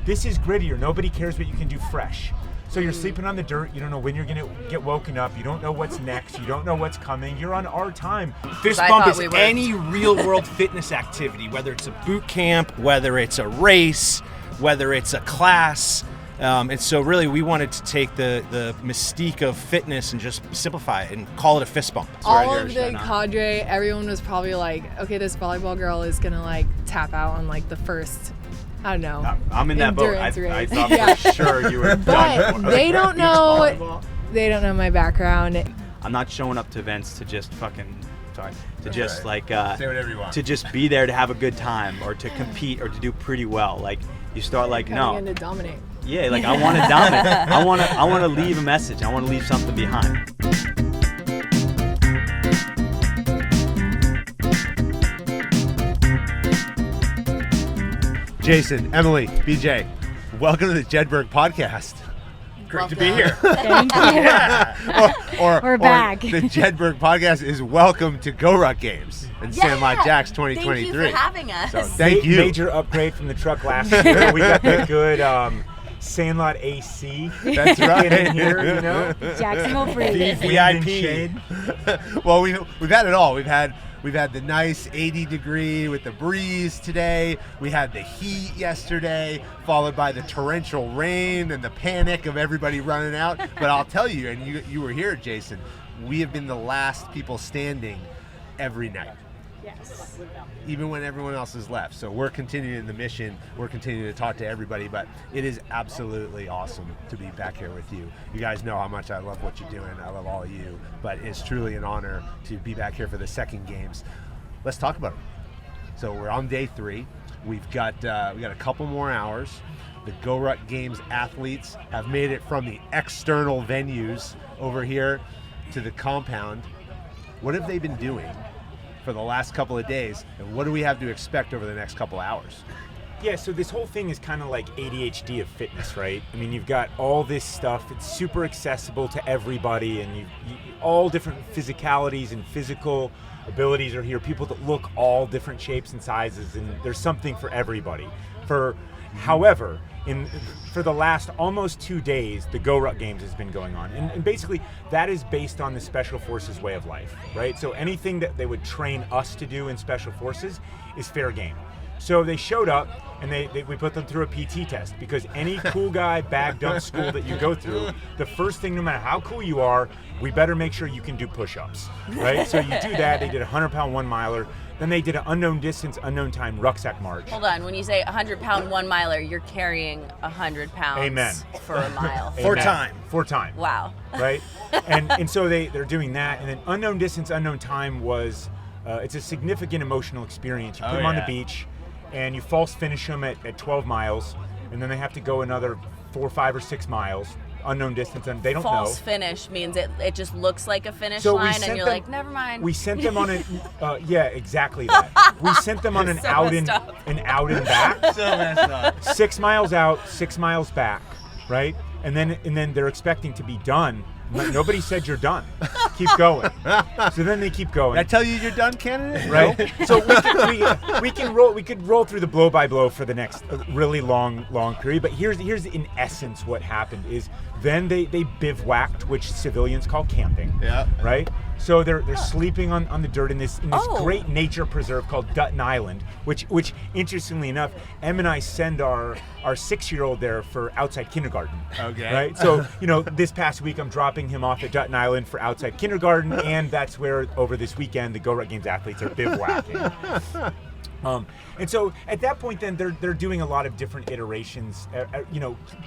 This is grittier. Nobody cares what you can do fresh. So you're sleeping on the dirt. You don't know when you're going to get woken up. You don't know what's next. You don't know what's coming. You're on our time. Fist bump is any real-world fitness activity, whether it's a boot camp, whether it's a race, whether it's a class. And so really we wanted to take the mystique of fitness and just simplify it and call it a fist bump. All of the cadre, everyone was probably like, okay, this volleyball girl is going to like tap out on like the first, I don't know. I'm in that boat. I thought for sure you were done. But they don't know. They don't know my background. I'm not showing up to events to just just like say whatever you want. To just be there to have a good time or to compete or to do pretty well. Like you start like coming in to dominate. Yeah, like I want to dominate. I want to leave a message. I want to leave something behind. Jason, Emily, B.J, welcome to the Jedburgh podcast. Great to be here. Thank you. Yeah. We're back. The Jedburgh podcast is welcome to GORUCK Games and Sandlot Jacks 2023. Thank you for having us. So thank you. Major upgrade from the truck last year. We got the good Sandlot AC. That's right. In here, you know. Jacksonville Breeze. VIP. Well, we've had it all. We've had the nice 80-degree with the breeze today. We had the heat yesterday, followed by the torrential rain and the panic of everybody running out. But I'll tell you, and you were here, Jason, we have been the last people standing every night. Yes. Even when everyone else has left. So we're continuing the mission. We're continuing to talk to everybody, but it is absolutely awesome to be back here with you. You guys know how much I love what you're doing. I love all of you, but it's truly an honor to be back here for the second games. Let's talk about it. So we're on day 3. We've got a couple more hours. The GORUCK Games athletes have made it from the external venues over here to the compound. What have they been doing for the last couple of days, and what do we have to expect over the next couple of hours? Yeah, so this whole thing is kind of like ADHD of fitness, right? I mean, you've got all this stuff. It's super accessible to everybody, and you all different physicalities and physical abilities are here. People that look all different shapes and sizes, and there's something for everybody. However, for the last almost 2 days, the GORUCK Games has been going on. And basically, that is based on the Special Forces way of life, right? So anything that they would train us to do in Special Forces is fair game. So they showed up, and we put them through a PT test, because any cool guy bag dump school that you go through, the first thing, no matter how cool you are, we better make sure you can do push-ups, right? So you do that. They did a 100-pound 1-miler. Then they did an unknown distance, unknown time rucksack march. Hold on, when you say 100-pound 1-miler, you're carrying 100 pounds Amen. For a mile. For time. Wow. Right? and so they're doing that. And then unknown distance, unknown time was, it's a significant emotional experience. You put them on the beach, and you false finish them at 12 miles, and then they have to go another 4, 5, or 6 miles. Unknown distance, and they don't know. False finish means it just looks like a finish line, and you're like, never mind. We sent them on yeah, exactly that. We sent them on an out and back. So messed up. 6 miles out, 6 miles back, right? And then they're expecting to be done. Nobody said you're done. Keep going. So then they keep going. Did I tell you you're done, candidate? Right. So we could roll through the blow by blow for the next really long period. But here's in essence what happened is then they bivouacked, which civilians call camping. Yeah. Right. So they're sleeping on the dirt in this great nature preserve called Dutton Island, which interestingly enough, Em and I send our 6-year-old there for outside kindergarten. Okay. Right. So this past week I'm dropping him off at Dutton Island for outside kindergarten, and that's where over this weekend the GORUCK Games athletes are bivouacking. And so at that point, then they're doing a lot of different iterations.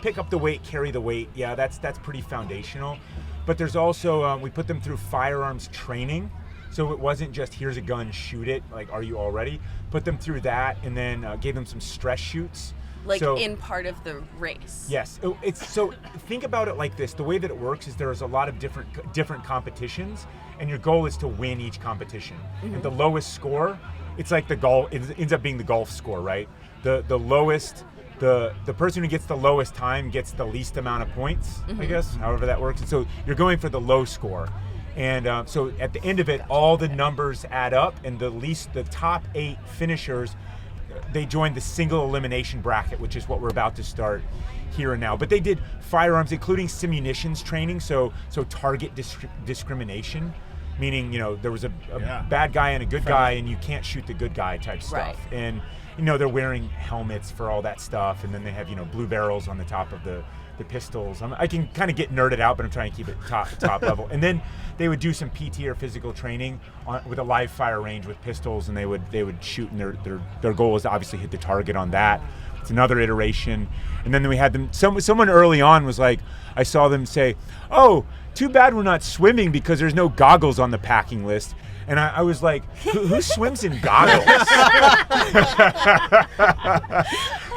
Pick up the weight, carry the weight. Yeah, that's pretty foundational. But there's also we put them through firearms training, so it wasn't just here's a gun, shoot it. Like, are you all ready? Put them through that, and then gave them some stress shoots. Like in part of the race. Yes. So think about it like this. The way that it works is there's a lot of different competitions, and your goal is to win each competition. Mm-hmm. And the lowest score, it's like the golf. It ends up being the golf score, right? The lowest. The person who gets the lowest time gets the least amount of points, I guess, however that works. And so you're going for the low score. And so at the end of it, all the numbers add up, and the top 8 finishers they joined the single elimination bracket, which is what we're about to start here and now. But they did firearms, including simunitions training, so target discrimination, meaning, you know, there was a bad guy and a good guy, and you can't shoot the good guy type stuff. Right. And, you know, they're wearing helmets for all that stuff, and then they have, you know, blue barrels on the top of the pistols. I can kind of get nerded out, but I'm trying to keep it top level. And then they would do some PT or physical training with a live fire range with pistols, and they would shoot, and their goal is to obviously hit the target on that. It's another iteration. And then we had them, someone early on was like, I saw them say, "Oh, too bad we're not swimming because there's no goggles on the packing list." And I was like, who swims in goggles?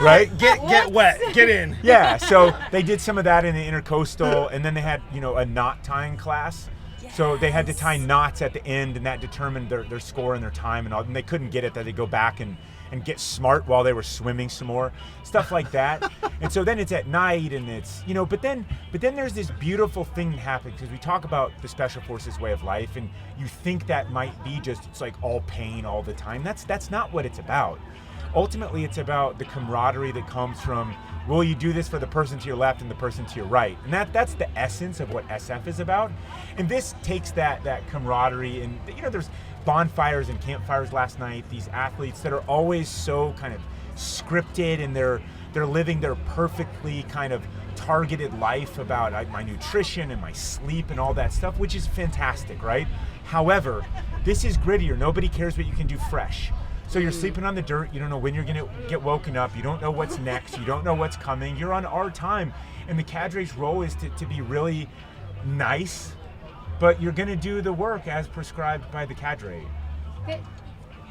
Right? Get wet, get in. Yeah, so they did some of that in the intercoastal, and then they had, you know, a knot tying class. So they had to tie knots at the end, and that determined their score and their time and all. And they couldn't get it, that they go back and get smart while they were swimming some more, stuff like that. And so then it's at night, and it's, you know, but then there's this beautiful thing that happens, because we talk about the Special Forces way of life, and you think that might be just, it's like all pain all the time. That's not what it's about. Ultimately, it's about the camaraderie that comes from, will you do this for the person to your left and the person to your right? And that's the essence of what SF is about. And this takes that camaraderie, and, you know, there's bonfires and campfires last night, these athletes that are always so kind of scripted, and they're living their perfectly kind of targeted life about my nutrition and my sleep and all that stuff, which is fantastic, right? However, this is grittier. Nobody cares what you can do fresh. So you're sleeping on the dirt, you don't know when you're gonna get woken up, you don't know what's next, you don't know what's coming, you're on our time. And the cadre's role is to be really nice, but you're gonna do the work as prescribed by the cadre.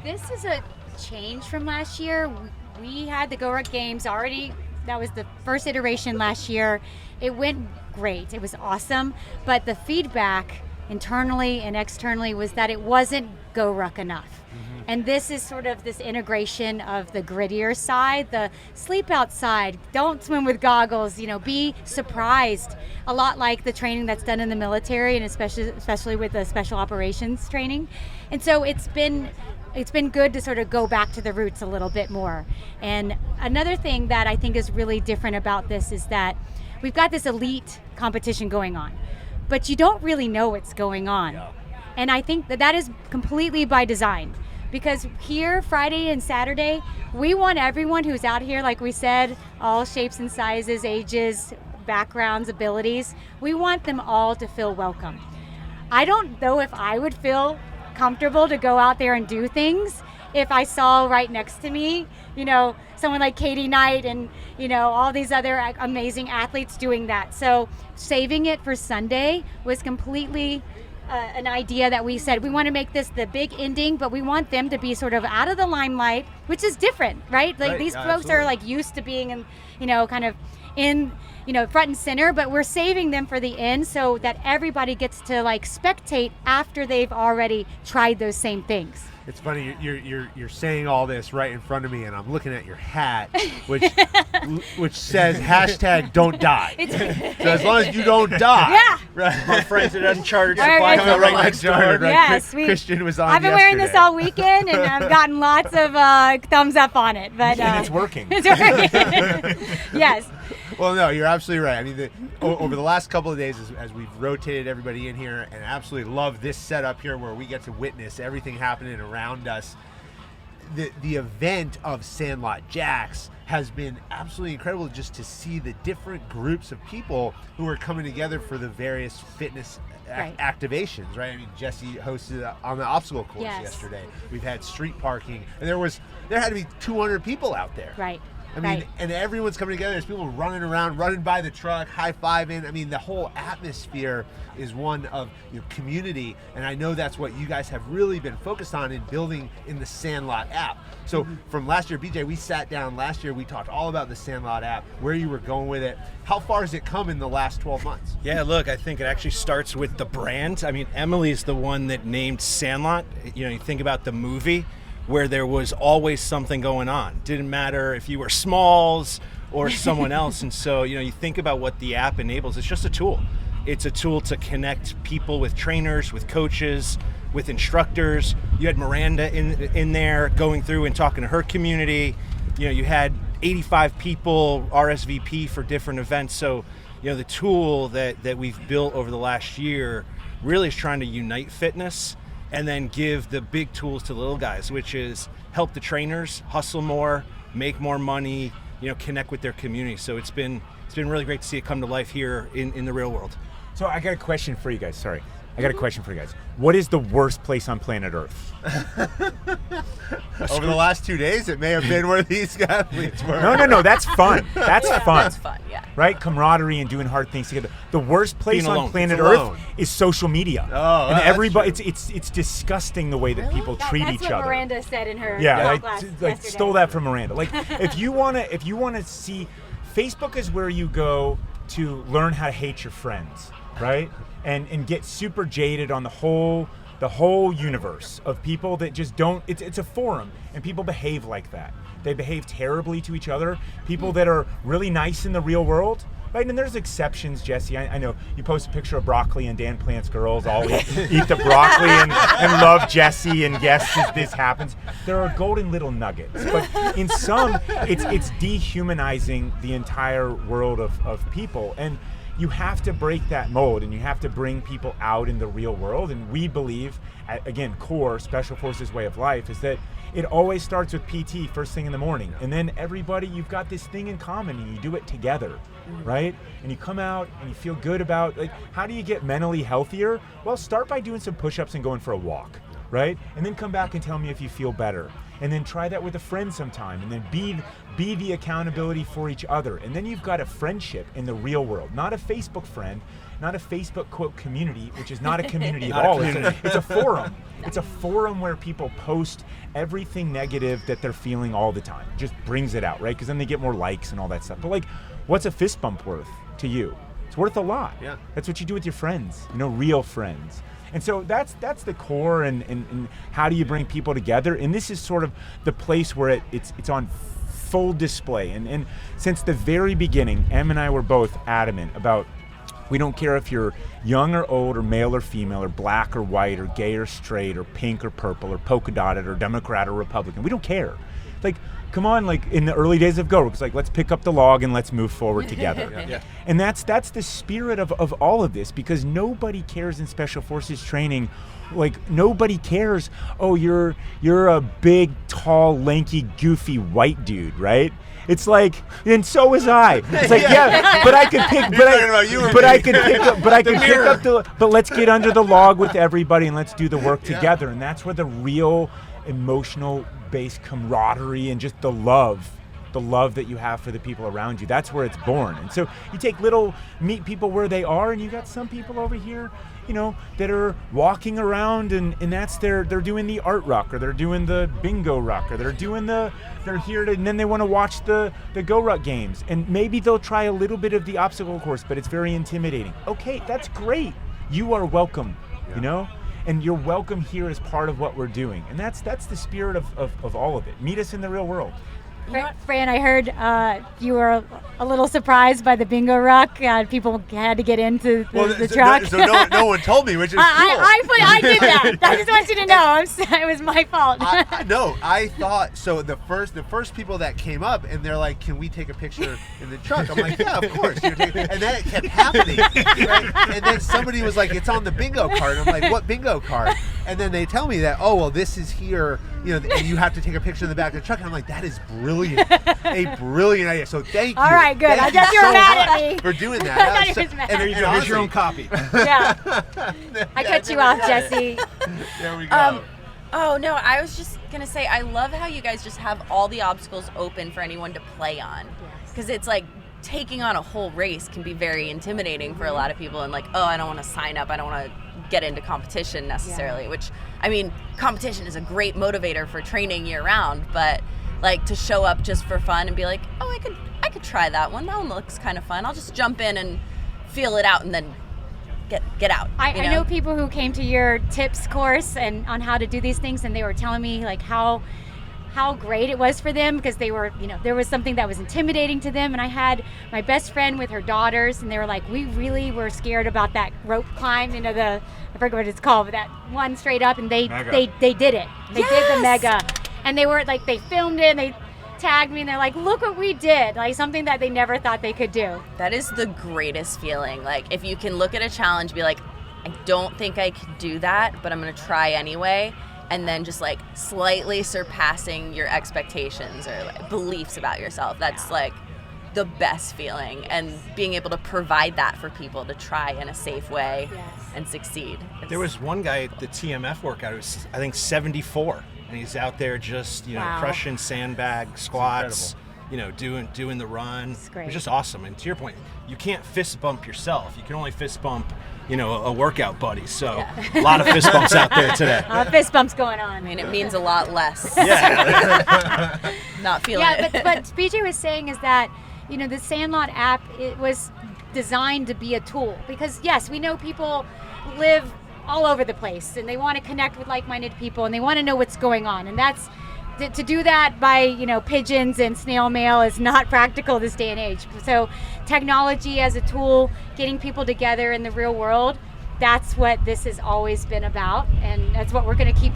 This is a change from last year. We had the GORUCK Games already. That was the first iteration last year. It went great, it was awesome, but the feedback internally and externally was that it wasn't GORUCK enough. And this is sort of this integration of the grittier side, the sleep outside, don't swim with goggles, you know, be surprised. A lot like the training that's done in the military, and especially with the special operations training. And so it's been good to sort of go back to the roots a little bit more. And another thing that I think is really different about this is that we've got this elite competition going on, but you don't really know what's going on. Yeah. And I think that is completely by design. Because here, Friday and Saturday, we want everyone who's out here, like we said, all shapes and sizes, ages, backgrounds, abilities, we want them all to feel welcome. I don't know if I would feel comfortable to go out there and do things if I saw right next to me, you know, someone like Katie Knight and, you know, all these other amazing athletes doing that. So saving it for Sunday was completely an idea that we said we want to make this the big ending, but we want them to be sort of out of the limelight, which is different, right? Like these folks absolutely are like used to being in, you know, kind of in, you know, front and center, but we're saving them for the end so that everybody gets to like spectate after they've already tried those same things. It's funny, you're saying all this right in front of me, and I'm looking at your hat, which says #don't die. So as long as you don't die, yeah. Right. My friends at Uncharted Supply Co. right next door. Right? Yes, Christian was on. I've been wearing this all weekend, and I've gotten lots of thumbs up on it. But and it's working. It's working. Yes. Well, no, you're absolutely right. I mean, over the last couple of days, as we've rotated everybody in here, and absolutely love this setup here where we get to witness everything happening around us. The event of Sandlot Jacks has been absolutely incredible, just to see the different groups of people who are coming together for the various fitness activations, right? I mean, Jessie hosted on the obstacle course yesterday. We've had street parking, and there had to be 200 people out there. Right. I mean, and everyone's coming together. There's people running around, running by the truck, high-fiving. I mean, the whole atmosphere is one of community, and I know that's what you guys have really been focused on in building in the Sandlot app. So from last year, BJ, we sat down last year, we talked all about the Sandlot app, where you were going with it. How far has it come in the last 12 months? Yeah, look, I think it actually starts with the brand. I mean, Emily's the one that named Sandlot. You know, you think about the movie, where there was always something going on. Didn't matter if you were Smalls or someone else. And so, you know, you think about what the app enables. It's just a tool. It's a tool to connect people with trainers, with coaches, with instructors. You had Miranda in there going through and talking to her community. you had 85 people RSVP for different events. So, the tool that we've built over the last year really is trying to unite fitness and then give the big tools to the little guys, which is help the trainers hustle more, make more money, connect with their community. So it's been really great to see it come to life here in the real world. So I got a question for you guys. Sorry. I got a question for you guys. What is the worst place on planet Earth? Over the last 2 days, it may have been where these athletes were. No. That's fun. That's fun. That's fun, yeah. Right? Camaraderie and doing hard things together. The worst place Being on alone. planet It's alone. Earth is social media. Oh, and that's everybody, true. it's disgusting the way that people treat That's each what other. Miranda said in her Yeah, talk like yesterday. stole that from Miranda. Like if you wanna see, Facebook is where you go to learn how to hate your friends, right? And get super jaded on the whole universe of people that just don't. It's a forum, and people behave like that. They behave terribly to each other. People that are really nice in the real world. Right, and there's exceptions, Jessie. I know you post a picture of broccoli and Dan Plant's girls all eat the broccoli and love Jessie, and yes, this happens. There are golden little nuggets, but in some, it's dehumanizing the entire world of people, and you have to break that mold, and you have to bring people out in the real world. And we believe, again, core Special Forces way of life is that it always starts with PT first thing in the morning, and then everybody, you've got this thing in common, and you do it together, right? And you come out and you feel good about, like, how do you get mentally healthier? Well, start by doing some push-ups and going for a walk, right? And then come back and tell me if you feel better. And then try that with a friend sometime, and then be the accountability for each other. And then you've got a friendship in the real world, not a Facebook friend, not a Facebook quote community, which is not a community at all. It's a forum. It's a forum where people post everything negative that they're feeling all the time. Just brings it out, right? Because then they get more likes and all that stuff. But like, what's a fist bump worth to you? It's worth a lot. Yeah. That's what you do with your friends, real friends. And so that's the core, and how do you bring people together? And this is sort of the place where it's on full display. And since the very beginning, Em and I were both adamant about, we don't care if you're young or old or male or female or black or white or gay or straight or pink or purple or polka dotted or Democrat or Republican. We don't care. Like, come on, like in the early days of GORUCK, it's like, let's pick up the log and let's move forward together. Yeah. And that's the spirit of all of this, because nobody cares in Special Forces training. Like, nobody cares, oh, you're a big, tall, lanky, goofy white dude, right? It's like, and so was I. It's like, yeah, but I could pick, but let's get under the log with everybody and let's do the work together. And that's where the real emotional based camaraderie and just the love that you have for the people around you, that's where it's born. And so you meet people where they are, and you got some people over here, that are walking around and that's they're doing the art ruck, or they're doing the bingo ruck, or they're here and then they want to watch the GORUCK Games, and maybe they'll try a little bit of the obstacle course, but it's very intimidating. Okay, that's great. You are welcome, and you're welcome here as part of what we're doing. And that's the spirit of all of it. Meet us in the real world. Fran, I heard you were a little surprised by the bingo ruck. People had to get into the truck. So no one told me, which is cool. I did that. I just want you to know. It was my fault. I thought so. The first people that came up, and they're like, "Can we take a picture in the truck?" I'm like, "Yeah, of course." And then it kept happening. Right? And then somebody was like, "It's on the bingo card." I'm like, "What bingo card?" And then they tell me that, "Oh, well, this is here. And you have to take a picture in the back of the truck." And I'm like, "That is brilliant. A brilliant idea." So thank you. All right, good. I guess you were mad at me for doing that. I thought you was mad. And Here's your own copy. Yeah. I cut you off, Jessie. There we go. Oh no, I was just gonna say, I love how you guys just have all the obstacles open for anyone to play on, because it's like taking on a whole race can be very intimidating for a lot of people, and like, oh, I don't want to sign up, I don't want to get into competition necessarily, which, I mean, competition is a great motivator for training year round, but like to show up just for fun and be like, oh, I could try that one looks kind of fun, I'll just jump in and feel it out and then get out. I know people who came to your tips course and on how to do these things, and they were telling me like how great it was for them, because they were, there was something that was intimidating to them. And I had my best friend with her daughters, and they were like, we really were scared about that rope climb, I forget what it's called, but that one straight up, and they did it. They did the mega, and they were like, they filmed it, and they tagged me and they're like, look what we did, like something that they never thought they could do. That is the greatest feeling. Like if you can look at a challenge, be like, I don't think I could do that, but I'm gonna try anyway. And then just like slightly surpassing your expectations or like beliefs about yourself. That's like the best feeling, and being able to provide that for people to try in a safe way and succeed. There was one guy at the TMF workout, it was, I think 74, and he's out there just, crushing sandbag squats, doing the run. It's great. It's just awesome. And to your point, you can't fist bump yourself. You can only fist bump, a workout buddy. So a lot of fist bumps out there today. Fist bumps going on. I mean, it means a lot less. Yeah. Not feeling it. Yeah, but BJ was saying is that, the Sandlot app, it was designed to be a tool, because yes, we know people live all over the place and they want to connect with like-minded people and they want to know what's going on, and that's to do that by pigeons and snail mail is not practical this day and age. So technology as a tool, getting people together in the real world, that's what this has always been about, and that's what we're going to keep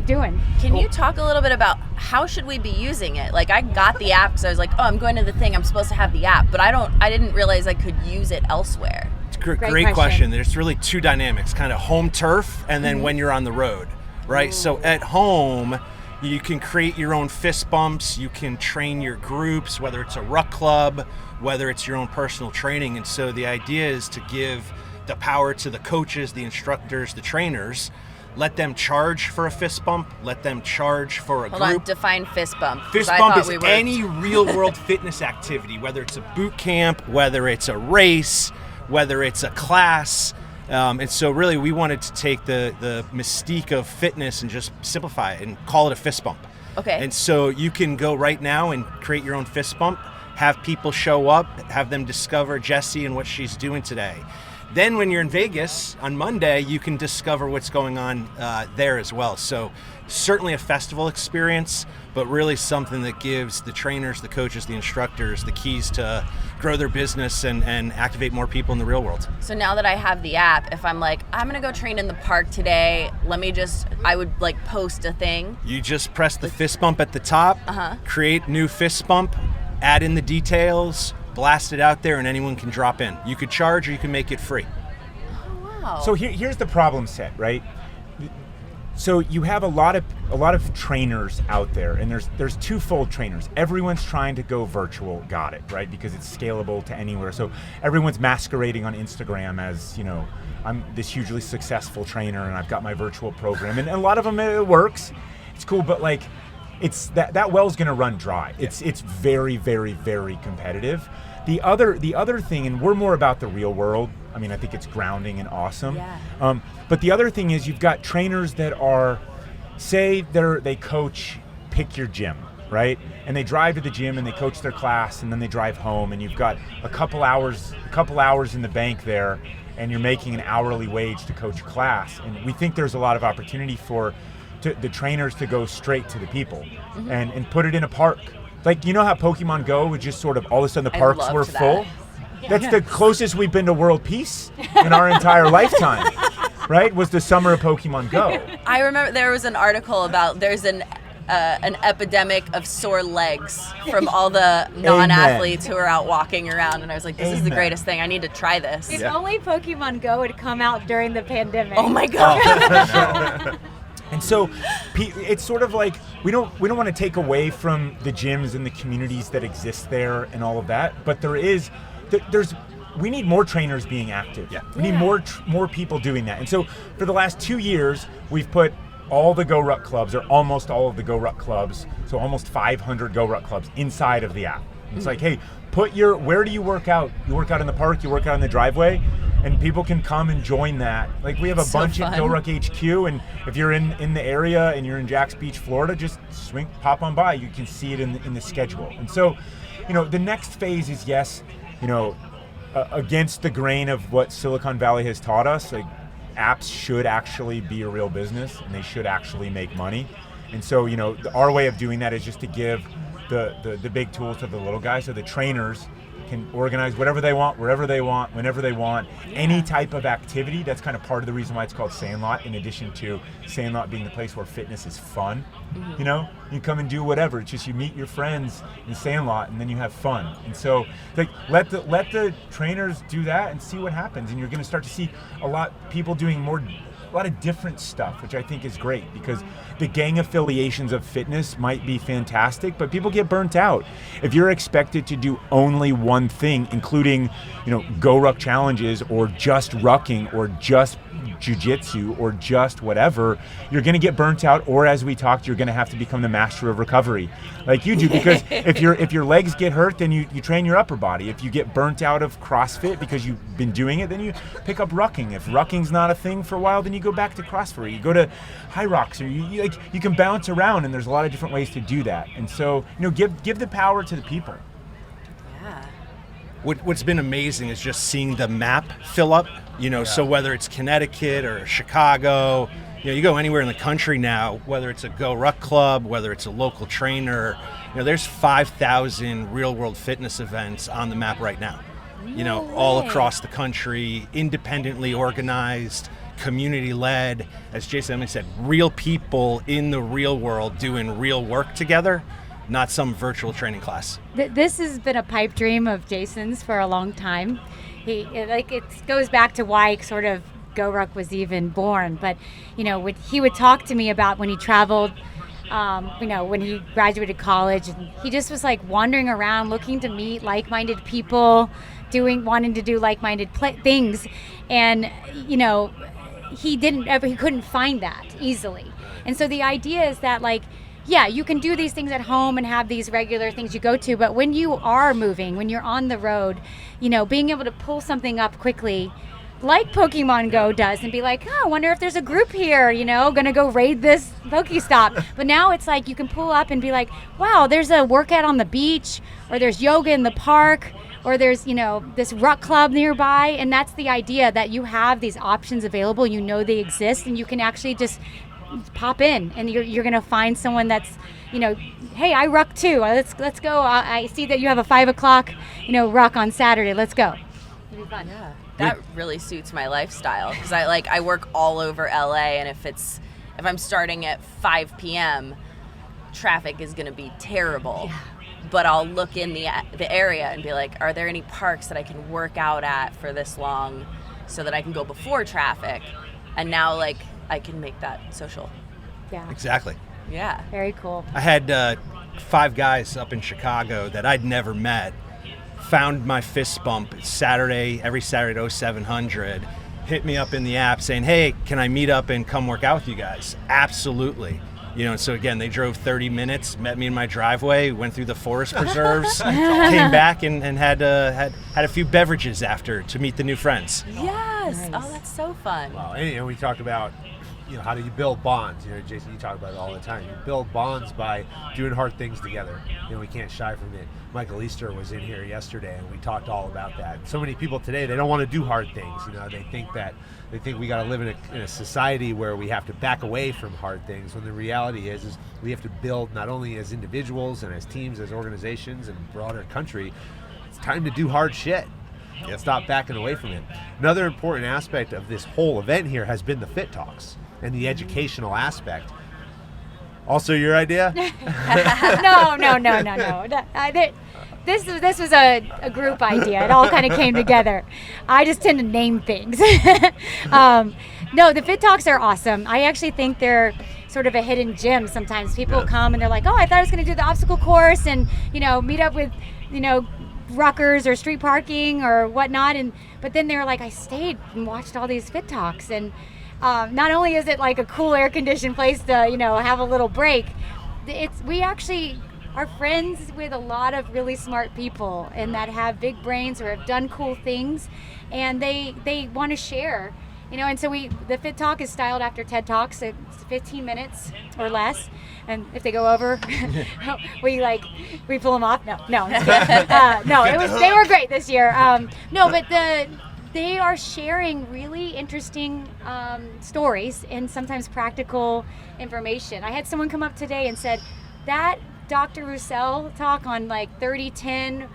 doing. Can you talk a little bit about how should we be using it? Like I got the app because I was like, oh, I'm going to the thing, I'm supposed to have the app, but I didn't realize I could use it elsewhere. It's a great question. There's really two dynamics, kind of home turf and then when you're on the road, right? Ooh. So at home, you can create your own fist bumps, you can train your groups, whether it's a ruck club, whether it's your own personal training. And so the idea is to give the power to the coaches, the instructors, the trainers. Let them charge for a fist bump. Let them charge for a Hold group. on, define fist bump. Fist bump is any real-world fitness activity, whether it's a boot camp, whether it's a race, whether it's a class. And so really we wanted to take the mystique of fitness and just simplify it and call it a fist bump. Okay. And so you can go right now and create your own fist bump, have people show up, have them discover Jessie and what she's doing today. Then when you're in Vegas on Monday, you can discover what's going on there as well. So certainly a festival experience, but really something that gives the trainers, the coaches, the instructors the keys to grow their business and activate more people in the real world. So now that I have the app, if I'm like, I'm gonna go train in the park today, I would like post a thing. You just press the fist bump at the top, create new fist bump, add in the details, blast it out there, and anyone can drop in. You could charge or you can make it free. Oh, wow. So here's the problem set, right? So you have a lot of trainers out there, and there's twofold trainers. Everyone's trying to go virtual, got it, right? Because it's scalable to anywhere. So everyone's masquerading on Instagram as, I'm this hugely successful trainer and I've got my virtual program, and a lot of them it works. It's cool, but like it's that well's going to run dry. It's very, very, very competitive. The other thing, and we're more about the real world. I mean, I think it's grounding and awesome. Yeah. But the other thing is you've got trainers that are, say they coach Pick Your Gym, right? And they drive to the gym and they coach their class and then they drive home, and you've got a couple hours in the bank there, and you're making an hourly wage to coach a class. And we think there's a lot of opportunity for the trainers to go straight to the people and put it in a park. Like, how Pokemon Go would just sort of all of a sudden the parks were full? That's the closest we've been to world peace in our entire lifetime, right? Was the summer of Pokemon Go. I remember there was an article about there's an epidemic of sore legs from all the non-athletes who are out walking around, and I was like, this is the greatest thing. I need to try this. If only Pokemon Go had come out during the pandemic. Oh my god. And so it's sort of like we don't want to take away from the gyms and the communities that exist there and all of that, but we need more trainers being active. Yeah. We need more people doing that. And so for the last 2 years, we've put all the GORUCK clubs, or almost all of the GORUCK clubs, so almost 500 GORUCK clubs inside of the app. It's like, hey, where do you work out? You work out in the park, you work out in the driveway, and people can come and join that. Like, we have a bunch at GORUCK HQ, and if you're in the area and you're in Jacks Beach, Florida, just pop on by. You can see it in the schedule. And so, the next phase is, against the grain of what Silicon Valley has taught us, like, apps should actually be a real business and they should actually make money. And so, our way of doing that is just to give the big tools to the little guys, so the trainers can organize whatever they want, wherever they want, whenever they want. Any type of activity. That's kind of part of the reason why it's called Sandlot, in addition to Sandlot being the place where fitness is fun. You know, you come and do whatever. It's just you meet your friends in Sandlot and then you have fun. And so like let the trainers do that and see what happens. And you're going to start to see a lot people doing a lot of different stuff, which I think is great, because the gang affiliations of fitness might be fantastic, but people get burnt out. If you're expected to do only one thing, including, you know, GORUCK challenges or just rucking or just jiu-jitsu or just whatever, you're going to get burnt out, or as we talked, you're going to have to become the master of recovery like you do, because if your legs get hurt, then you train your upper body. If you get burnt out of CrossFit because you've been doing it, then you pick up rucking. If rucking's not a thing for a while, then you go back to CrossFit, or you go to high rocks, or you can bounce around, and there's a lot of different ways to do that. And so, you know, give the power to the people. Yeah. What's been amazing is just seeing the map fill up, you know, so whether it's Connecticut or Chicago, you know, you go anywhere in the country now, whether it's a GORUCK club, whether it's a local trainer, you know, there's 5,000 real world fitness events on the map right now, you know, all across the country, independently organized, community led, as Jason said, real people in the real world doing real work together, not some virtual training class. This has been a pipe dream of Jason's for a long time. It goes back to why sort of GORUCK was even born. But, you know, he would talk to me about when he traveled, you know, when he graduated college, and he just was like wandering around looking to meet like-minded people, wanting to do like-minded things. And, you know, he couldn't find that easily. And so the idea is that, like, yeah, you can do these things at home and have these regular things you go to, but when you are moving, when you're on the road, you know, being able to pull something up quickly, like Pokemon Go does, and be like, oh, I wonder if there's a group here, you know, gonna go raid this Pokestop. But now it's like you can pull up and be like, wow, there's a workout on the beach, or there's yoga in the park, or there's, you know, this ruck club nearby. And that's the idea, that you have these options available, you know they exist, and you can actually just pop in, and you're gonna find someone that's, you know, hey, I ruck too. Let's go. I see that you have a 5 o'clock, you know, ruck on Saturday. Let's go. It'll be fun. Yeah, that really suits my lifestyle, because I work all over LA, and if I'm starting at 5 p.m., traffic is gonna be terrible. Yeah. But I'll look in the area and be like, are there any parks that I can work out at for this long, so that I can go before traffic? And now, like, I can make that social. Yeah. Exactly. Yeah. Very cool. I had 5 guys up in Chicago that I'd never met, found my fist bump every Saturday at 0700, hit me up in the app saying, hey, can I meet up and come work out with you guys? Absolutely. You know, and so again, they drove 30 minutes, met me in my driveway, went through the forest preserves, came back and had a few beverages after to meet the new friends. Yes. Nice. Oh, that's so fun. Wow. And, you know, we talked about, you know, how do you build bonds? You know, Jason, you talk about it all the time. You build bonds by doing hard things together. You know, we can't shy from it. Michael Easter was in here yesterday, and we talked all about that. So many people today, they don't want to do hard things. You know, they think we got to live in a society where we have to back away from hard things, when the reality is we have to build, not only as individuals and as teams, as organizations and broader country. It's time to do hard shit. Stop backing away from it. Another important aspect of this whole event here has been the FitTalks and the educational aspect. Also your idea? No. This was a group idea. It all kind of came together. I just tend to name things. No, the FitTalks are awesome. I actually think they're sort of a hidden gem sometimes. People come and they're like, oh, I thought I was going to do the obstacle course and, you know, meet up with, you know, ruckers or street parking or whatnot. But then they're like, I stayed and watched all these FitTalks. And not only is it like a cool air-conditioned place to, you know, have a little break, we actually are friends with a lot of really smart people and that have big brains or have done cool things, and they want to share, you know. And so the Fit Talk is styled after TED Talks. It's 15 minutes or less, and if they go over, we pull them off. No, I'm just kidding. They were great this year. They are sharing really interesting stories and sometimes practical information. I had someone come up today and said that Dr. Roussel talk on like 30-10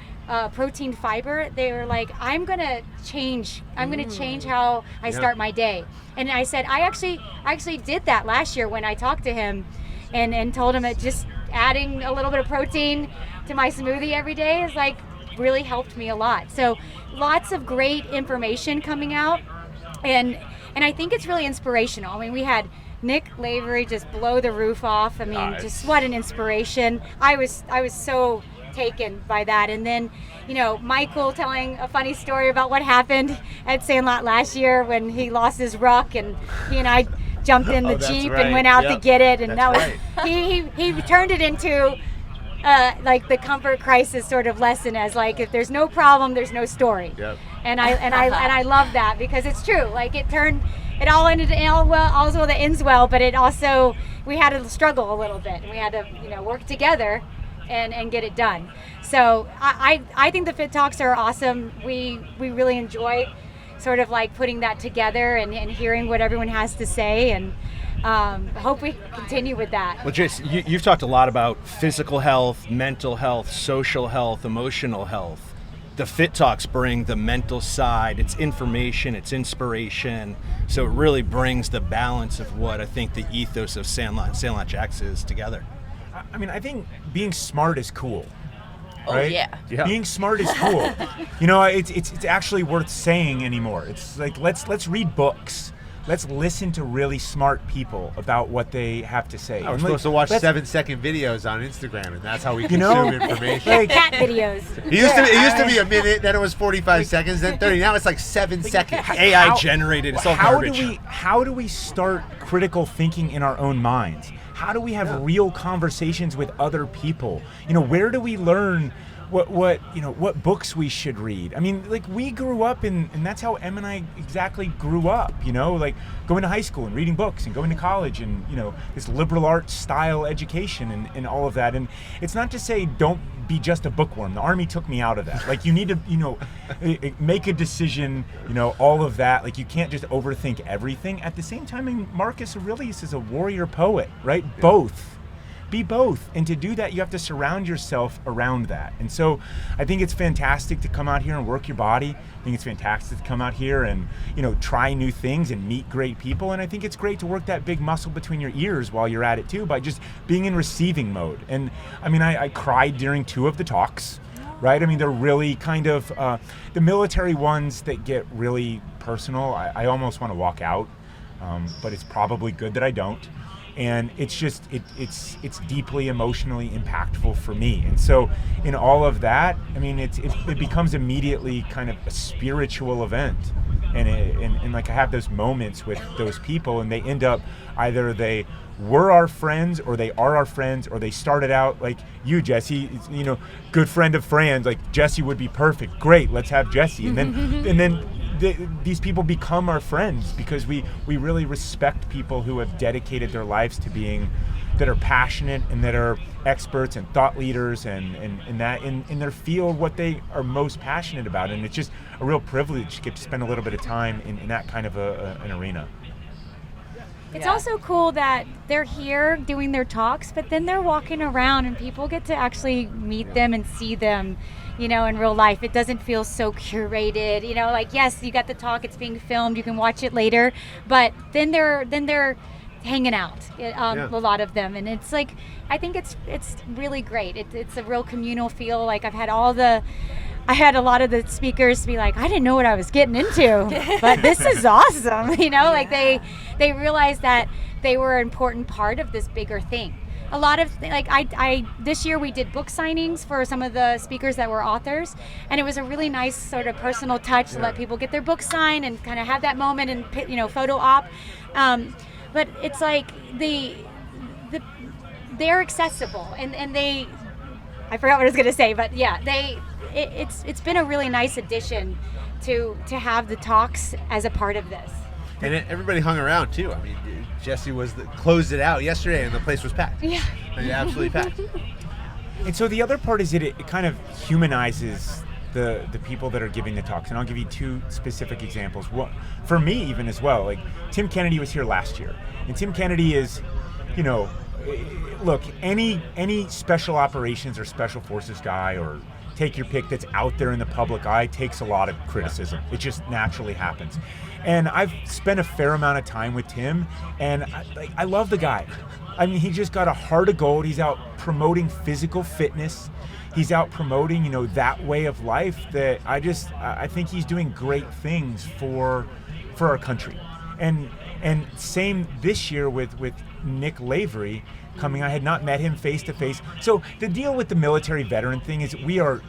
protein fiber, they were like, I'm gonna change how I start my day. And I said, I actually did that last year when I talked to him and told him that just adding a little bit of protein to my smoothie every day is like really helped me a lot. So lots of great information coming out, and I think it's really inspirational. I mean, we had Nick Lavery just blow the roof off. I mean, just what an inspiration. I was so taken by that. And then, you know, Michael telling a funny story about what happened at Sandlot last year when he lost his ruck, and he and I jumped in the Jeep and went out to get it, and that was he turned it into like the comfort crisis sort of lesson, as like, if there's no problem, there's no story. And I love that, because it's true. Like, it all ended all's well that ends well, but it also, we had to struggle a little bit, and we had to, you know, work together and get it done. So I think the FitTalks are awesome. We really enjoy sort of like putting that together and hearing what everyone has to say, and hope we continue with that. Well, Jessie, you've talked a lot about physical health, mental health, social health, emotional health. The FitTalks bring the mental side, it's information, it's inspiration. So it really brings the balance of what I think the ethos of Sandlot Jacks is together. I mean, I think being smart is cool. Oh, right? yeah. Being smart is cool. You know, it's actually worth saying anymore. It's like, let's read books. Let's listen to really smart people about what they have to say. We're supposed to watch 7-second videos on Instagram, and that's how we consume information. Like, Cat videos. It used to be a minute, then it was 45 seconds, then 30. Now it's like 7 seconds. AI generated. It's all garbage. How do we start critical thinking in our own minds? How do we have real conversations with other people? You know, where do we learn what books we should read? I mean, like, we grew up and that's how Em and I exactly grew up, you know, like going to high school and reading books and going to college and, you know, this liberal arts style education and all of that. And it's not to say don't be just a bookworm. The Army took me out of that. Like, you need to, you know, make a decision, you know, all of that. Like, you can't just overthink everything. At the same time, I mean, Marcus Aurelius is a warrior poet, right? Yeah. Both. Be both. And to do that, you have to surround yourself around that. And so I think it's fantastic to come out here and work your body. I think it's fantastic to come out here and, you know, try new things and meet great people. And I think it's great to work that big muscle between your ears while you're at it too, by just being in receiving mode. And I mean, I cried during 2 of the talks, right? I mean, they're really kind of, the military ones that get really personal, I almost want to walk out, but it's probably good that I don't. And it's just, it's deeply emotionally impactful for me. And so in all of that, I mean, it becomes immediately kind of a spiritual event. And like, I have those moments with those people, and they end up, either they were our friends, or they are our friends, or they started out like you, Jessie, you know, good friend of Fran's, like, Jessie would be perfect. Great, let's have Jessie. And then these people become our friends, because we really respect people who have dedicated their lives to being, that are passionate and that are experts and thought leaders and that in their field, what they are most passionate about. And it's just a real privilege to get to spend a little bit of time in that kind of an arena. It's also cool that they're here doing their talks, but then they're walking around and people get to actually meet them and see them, you know, in real life. It doesn't feel so curated, you know, like, yes, you got the talk, it's being filmed, you can watch it later, but then they're hanging out, a lot of them, and it's like, I think it's really great. It's a real communal feel. Like, I had a lot of the speakers be like, I didn't know what I was getting into, but this is awesome, you know, like they realized that they were an important part of this bigger thing. A lot of, like, I this year we did book signings for some of the speakers that were authors, and it was a really nice sort of personal touch to let people get their book signed and kind of have that moment and, you know, photo op. But it's like they're accessible, and they, I forgot what I was going to say, but yeah, it's been a really nice addition to have the talks as a part of this. And everybody hung around too. I mean, Jessie closed it out yesterday, and the place was packed. Yeah, absolutely packed. And so the other part is that it kind of humanizes the people that are giving the talks. And I'll give you 2 specific examples. One, for me even as well, like, Tim Kennedy was here last year. And Tim Kennedy is, you know, look, any special operations or special forces guy, or, take your pick, that's out there in the public eye takes a lot of criticism. It just naturally happens. And I've spent a fair amount of time with Tim, and I love the guy. I mean, he just got a heart of gold. He's out promoting physical fitness. He's out promoting, that way of life that I think he's doing great things for our country. And same this year with Nick Lavery coming. I had not met him face to face. So the deal with the military veteran thing is we are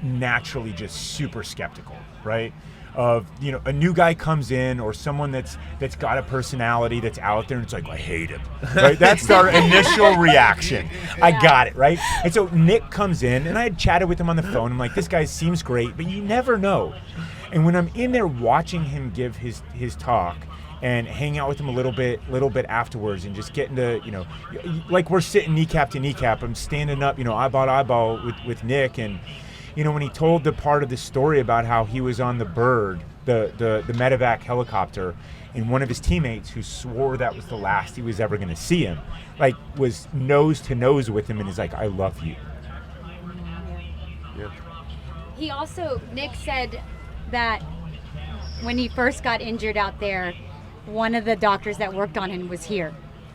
naturally just super skeptical, right? Of, a new guy comes in, or someone that's got a personality that's out there, and it's like, I hate him, right? That's our initial reaction. I got it, right? And so Nick comes in, and I had chatted with him on the phone. I'm like, this guy seems great, but you never know. And when I'm in there watching him give his talk and hang out with him a little bit afterwards, and just getting to, like we're sitting kneecap to kneecap, I'm standing up, eyeball to eyeball with Nick, and when he told the part of the story about how he was on the Bird, the medevac helicopter, and one of his teammates, who swore that was the last he was ever going to see him, was nose to nose with him, and he's like, I love you. Yeah. He also, Nick said that when he first got injured out there, one of the doctors that worked on him was here.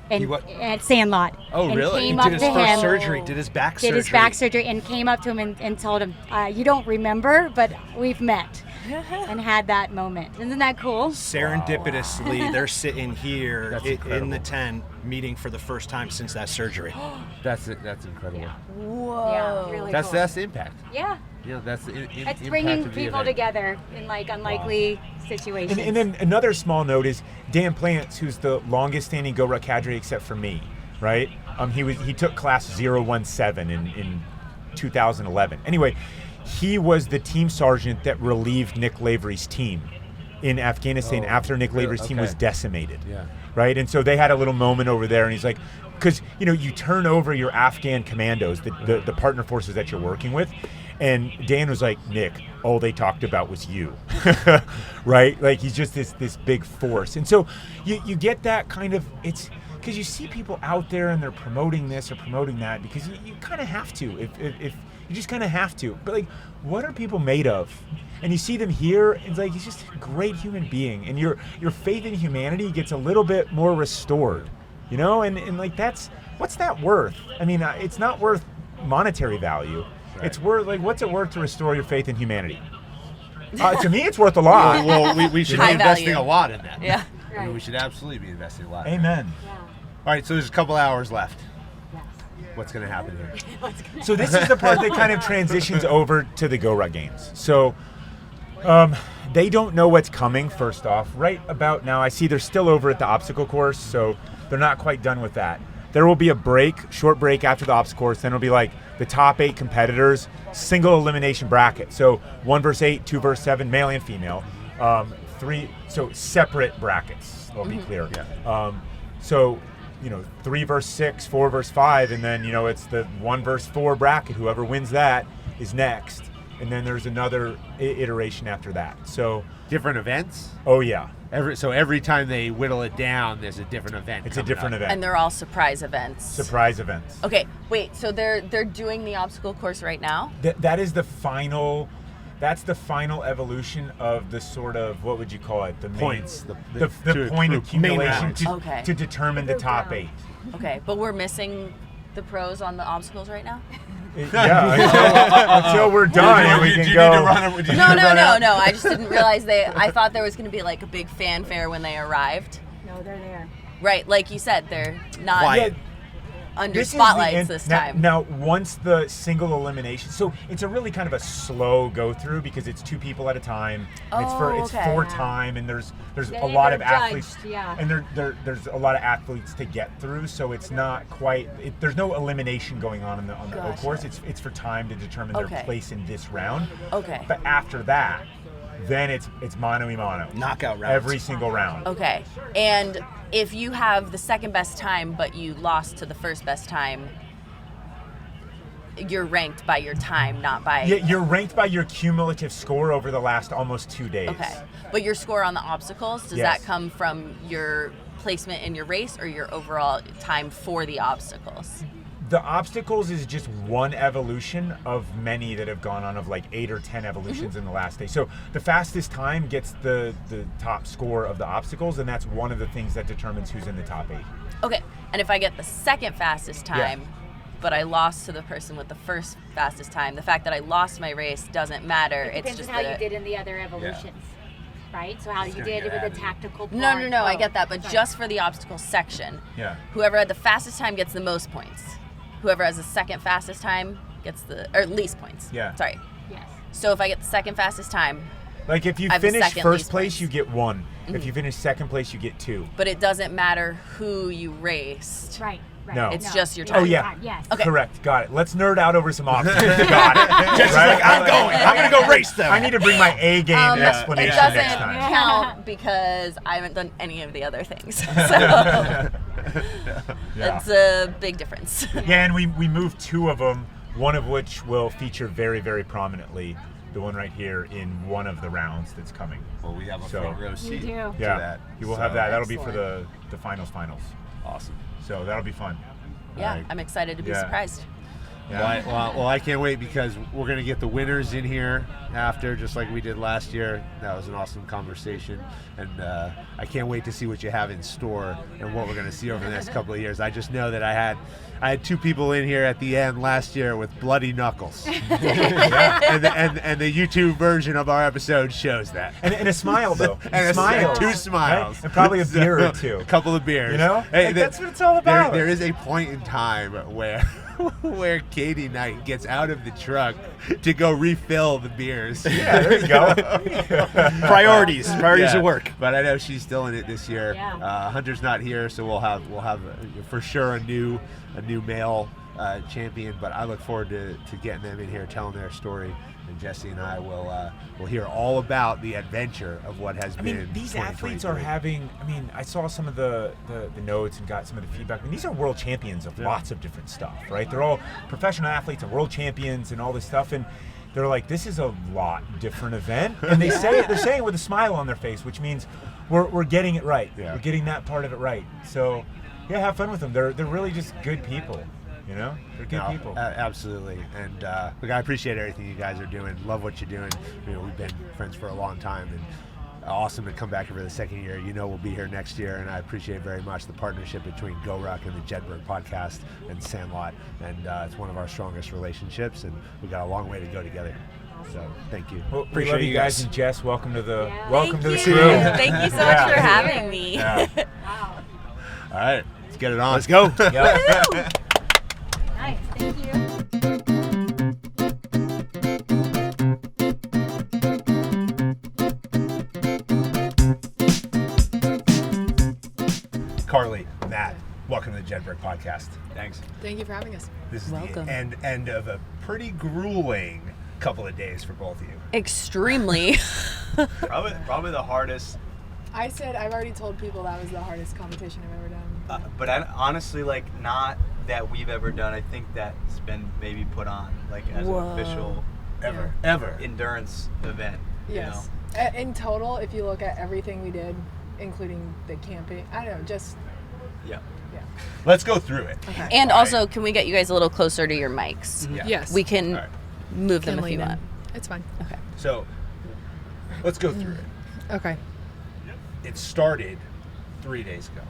At Sandlot. Oh, and really? Came He up did his to first him, surgery, did his back surgery. and came up to him and told him, you don't remember, but we've met. And had that moment. Isn't that cool? Serendipitously, they're sitting here That's in incredible. the tent meeting for the first time since that surgery. That's incredible. Whoa. Yeah, really That's cool. that's the impact. Yeah. That's the It's impact bringing of the people event. together in unlikely situations. And then another small note is Dan Plants, who's the longest standing GORUCK cadre except for me, right? He took class 017 in 2011. Anyway, he was the team sergeant that relieved Nick Lavery's team in Afghanistan after Nick Lavery's team was decimated. Yeah. Right? And so they had a little moment over there, and he's like, because you turn over your Afghan commandos, the partner forces that you're working with, and Dan was like, Nick, all they talked about was you, right? Like, he's just this big force. And so you get that kind of, it's because you see people out there and they're promoting this or promoting that because you kind of have to, if you just kind of have to. But like, what are people made of? And you see them here, it's like, he's just a great human being, and your faith in humanity gets a little bit more restored, and like, what's that worth? I mean, it's not worth monetary value. Right. It's worth, like, what's it worth to restore your faith in humanity? To me, it's worth a lot. Well, we should be High investing value. a lot in that. Yeah. I mean, we should absolutely be investing a lot. Amen. Yeah. All right, so there's a couple hours left. Yes. What's going to happen here? So this is the part that kind of transitions over to the GORUCK Games. So they don't know what's coming, first off. Right about now, I see they're still over at the obstacle course, so they're not quite done with that. There will be a short break after the obstacle course, then it'll be like the top 8 competitors, single elimination bracket. So 1 versus 8, 2 versus 7, male and female. 3, so separate brackets, I'll be clear. Yeah. So 3 versus 6, 4 versus 5, and then it's the 1 versus 4 bracket. Whoever wins that is next, and then there's another iteration after that. So Different events? oh yeah, Every time they whittle it down, there's a different event. it's a coming different up. event. And they're all surprise events. Surprise events. Okay, wait. So they're doing the obstacle course right now? That is the final. That's the final evolution of the sort of, what would you call it? The main, Points. The to point accrue accumulation rounds. Okay. to determine the top 8. Okay, but we're missing the pros on the obstacles right now? Yeah, until we're done, and we can go. No. I just didn't realize I thought there was going to be like a big fanfare when they arrived. No, they're there. Right, like you said, they're not Quiet. under This is the spotlights end- this now- time. Now, once the single elimination, so it's a really kind of a slow go through because it's 2 people at a time. And it's okay. for time, and there's They a lot of they're judged, athletes, yeah. and there's a lot of athletes to get through. So it's not quite. There's no elimination going on the whole Gotcha. course. It's for time to determine Okay. their place in this round. Okay. But after that, then it's mano a mano. Knockout rounds. Every single round. Okay, and if you have the second best time but you lost to the first best time, you're ranked by your time, not by... Yeah, you're ranked by your cumulative score over the last almost 2 days. Okay, but your score on the obstacles, does Yes. that come from your placement in your race or your overall time for the obstacles? the obstacles is just one evolution of many that have gone on, of like 8 or 10 evolutions in the last day. So the fastest time gets the top score of the obstacles, and that's one of the things that determines who's in the top 8. Okay, and if I get the second fastest time, but I lost to the person with the first fastest time, the fact that I lost my race doesn't matter. It depends It's just on how that you did in the other evolutions, right? So how you did with the tactical part. No, I get that, but just for the obstacle section, whoever had the fastest time gets the most points. Whoever has the second fastest time gets or least points. Yeah. Sorry. Yes. So if I get the second fastest time, like if you I have the finish second first least place, points. you get 1. If you finish second place, you get 2. but it doesn't matter who you raced. Right. No. It's just your Oh time. yeah. Yes. Okay. Correct. Got it. Let's nerd out over some obstacles. Got it. Jesse's like, I'm going. I'm gonna go race them. I need to bring my A game It explanation doesn't next time. count because I haven't done any of the other things. So that's a big difference. Yeah, and we moved 2 of them, one of which will feature very, very prominently, the one right here, in one of the rounds that's coming. Well, we have a So- front row seat do. to Yeah, that. you will So, have that. That'll be for the finals. Awesome. So that'll be fun. Yeah, Right. I'm excited to be Yeah. surprised. Yeah. Well, I can't wait because we're going to get the winners in here after, just like we did last year. That was an awesome conversation. And I can't wait to see what you have in store and what we're going to see over the next couple of years. I just know that I had 2 people in here at the end last year with bloody knuckles. and the YouTube version of our episode shows that. And a smile, though. And a smile. 2 smiles. Right? And probably a beer or 2. A couple of beers. You know? Hey, Like, that's what it's all about. There is a point in time where Katie Knight gets out of the truck to go refill the beers. Yeah, there you go. Priorities Yeah, of work. But I know she's still in it this year. Yeah. Hunter's not here, so we'll have for sure a new male champion. But I look forward to getting them in here, telling their story. And Jessie and I will hear all about the adventure of what has I been. mean, these athletes are 2023. having, I saw some of the notes and got some of the feedback. I mean, these are world champions of lots of different stuff, right? They're all professional athletes and world champions and all this stuff. And they're like, this is a lot different event. And they're saying it with a smile on their face, which means we're getting it right. Yeah. We're getting that part of it right. So, yeah, have fun with them. They're really just good people. You know, they're good people. Absolutely. And look, I appreciate everything you guys are doing. Love what you're doing. You know, we've been friends for a long time, and awesome to come back here for the second year. You know, we'll be here next year, and I appreciate very much the partnership between GORUCK and the Jedburgh podcast and Sandlot. And it's one of our strongest relationships, and we got a long way to go together. So thank you. Well, we Appreciate love you you guys. guys. And Jess, welcome to the Thank crew. you. Thank you so much for having me. Yeah. Wow. All right, let's get it on. Let's go. Yeah. Nice. Thank you. Carly, Matt, welcome to the Jedburgh podcast. Thanks. Thank you for having us. This is Welcome. the end of a pretty grueling couple of days for both of you. Extremely. Probably the hardest. I said I've already told people that was the hardest competition I've ever done. But honestly, like, not that we've ever done. I think that's been maybe put on, like, as Whoa. an official Ever. endurance event. Yes. You know? In total, if you look at everything we did, including the camping, I don't know, just Yeah. Let's go through it. okay. And All also, can we get you guys a little closer to your mics? Yeah. Yes. We can All right. move them Can if you lean in. want. It's fine. Okay. So let's go through it. Okay. It started 3 days ago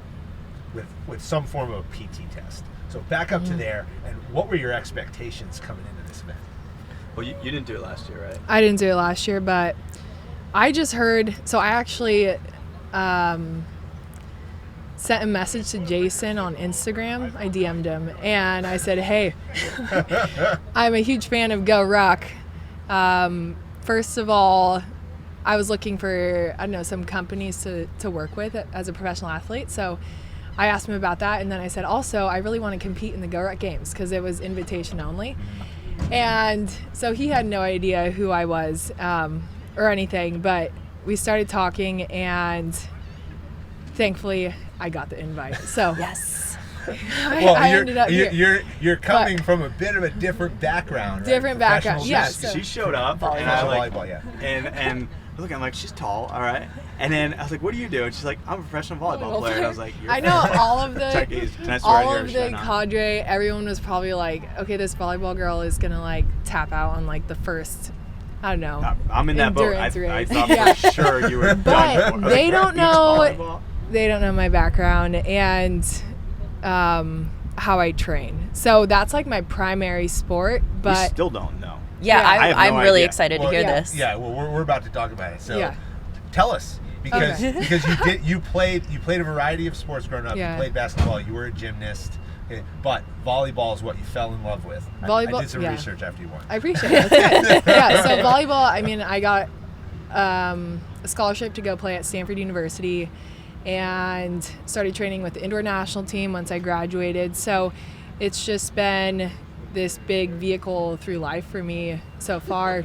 with some form of a PT test. So back up to there, and what were your expectations coming into this event? Well, you didn't do it last year, right? I didn't do it last year, but I just heard. So I actually sent a message to Jason on Instagram. I DM'd him and I said, "Hey, I'm a huge fan of GORUCK. First of all, I was looking for some companies to work with as a professional athlete. So I asked him about that, and then I said, also, I really want to compete in the GORUCK Games because it was invitation only. And so he had no idea who I was or anything, but we started talking, and thankfully I got the invite. So Yes. I ended up here. You're coming from a bit of a different background. Right? Different background, Professional yeah, basketball. so- She showed up, and I Professional like, volleyball, yeah. and Look, I'm like, she's tall, all right. And then I was like, what do you do? And she's like, I'm a professional volleyball player. And I was like, you're I know all of the cadre, everyone was probably like, okay, this volleyball girl is gonna like tap out on like the first, I don't know. I'm in that boat. I thought for sure you were but done. They don't know. They don't know my background and how I train. So that's like my primary sport. But we still don't know. Yeah, I'm really idea. excited to hear this. Yeah, well, we're about to talk about it. So tell us, because you played a variety of sports growing up. Yeah. You played basketball. You were a gymnast. Okay, but volleyball is what you fell in love with. Volleyball, I did some research after you won. I appreciate it. That's good. Yeah, so volleyball, I mean, I got a scholarship to go play at Stanford University and started training with the indoor national team once I graduated. So it's just been this big vehicle through life for me so far.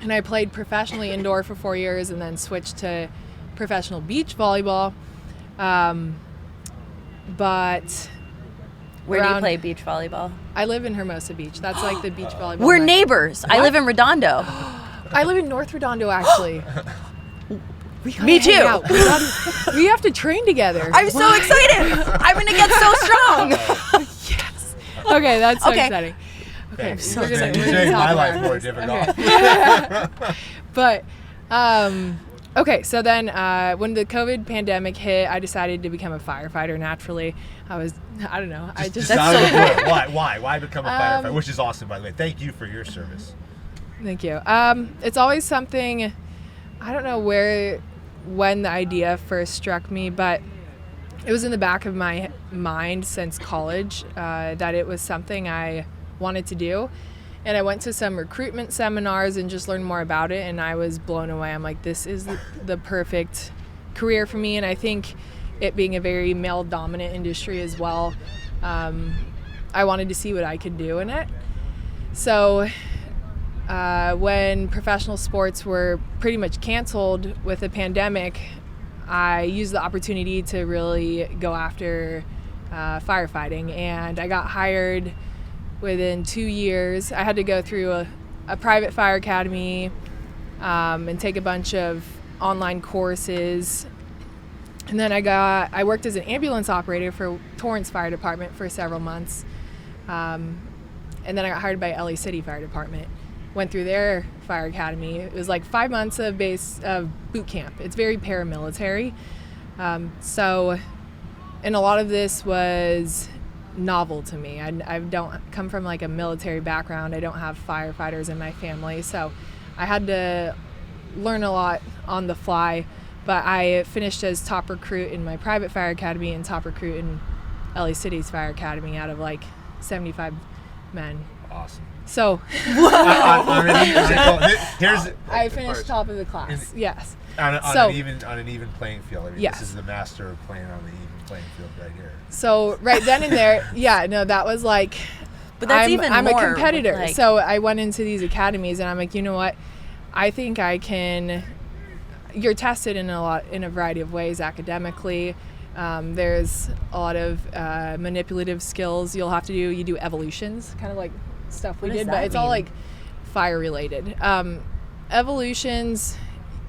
And I played professionally indoor for 4 years and then switched to professional beach volleyball. But where do you play beach volleyball? I live in Hermosa Beach. That's like the beach volleyball. We're neighbors. What? I live in Redondo. I live in North Redondo, actually. Me too. We have to train together. I'm so excited. I'm going to get so strong. Yes. Okay, that's so exciting. Okay, we're gonna make my life more difficult. Okay. But, okay, so then when the COVID pandemic hit, I decided to become a firefighter naturally. I don't know. That's so cool. Why become a firefighter? Which is awesome, by the way. Thank you for your service. Thank you. It's always something, I don't know when the idea first struck me, but it was in the back of my mind since college that it was something I wanted to do. And I went to some recruitment seminars and just learned more about it, and I was blown away. I'm like, this is the perfect career for me. And I think it being a very male dominant industry as well, I wanted to see what I could do in it. So when professional sports were pretty much canceled with the pandemic, I used the opportunity to really go after firefighting, and I got hired within 2 years. I had to go through a private fire academy and take a bunch of online courses. And then I worked as an ambulance operator for Torrance Fire Department for several months. And then I got hired by LA City Fire Department. Went through their fire academy. It was like 5 months of boot camp. It's very paramilitary. And a lot of this was novel to me. I don't come from like a military background. I don't have firefighters in my family. So I had to learn a lot on the fly. But I finished as top recruit in my private fire academy and top recruit in LA City's fire academy out of like 75 men. Awesome. So I finished top of the class. Yes. On an even playing field. I mean, yes. This is the master of playing on the even playing field right here. So right then and there, that was like. But that's I'm more a competitor, like, so I went into these academies, and I'm like, you know what? I think I can. You're tested in a variety of ways academically. There's a lot of manipulative skills you'll have to do. You do evolutions, kind of like stuff we did, but it's all like fire related. Evolutions,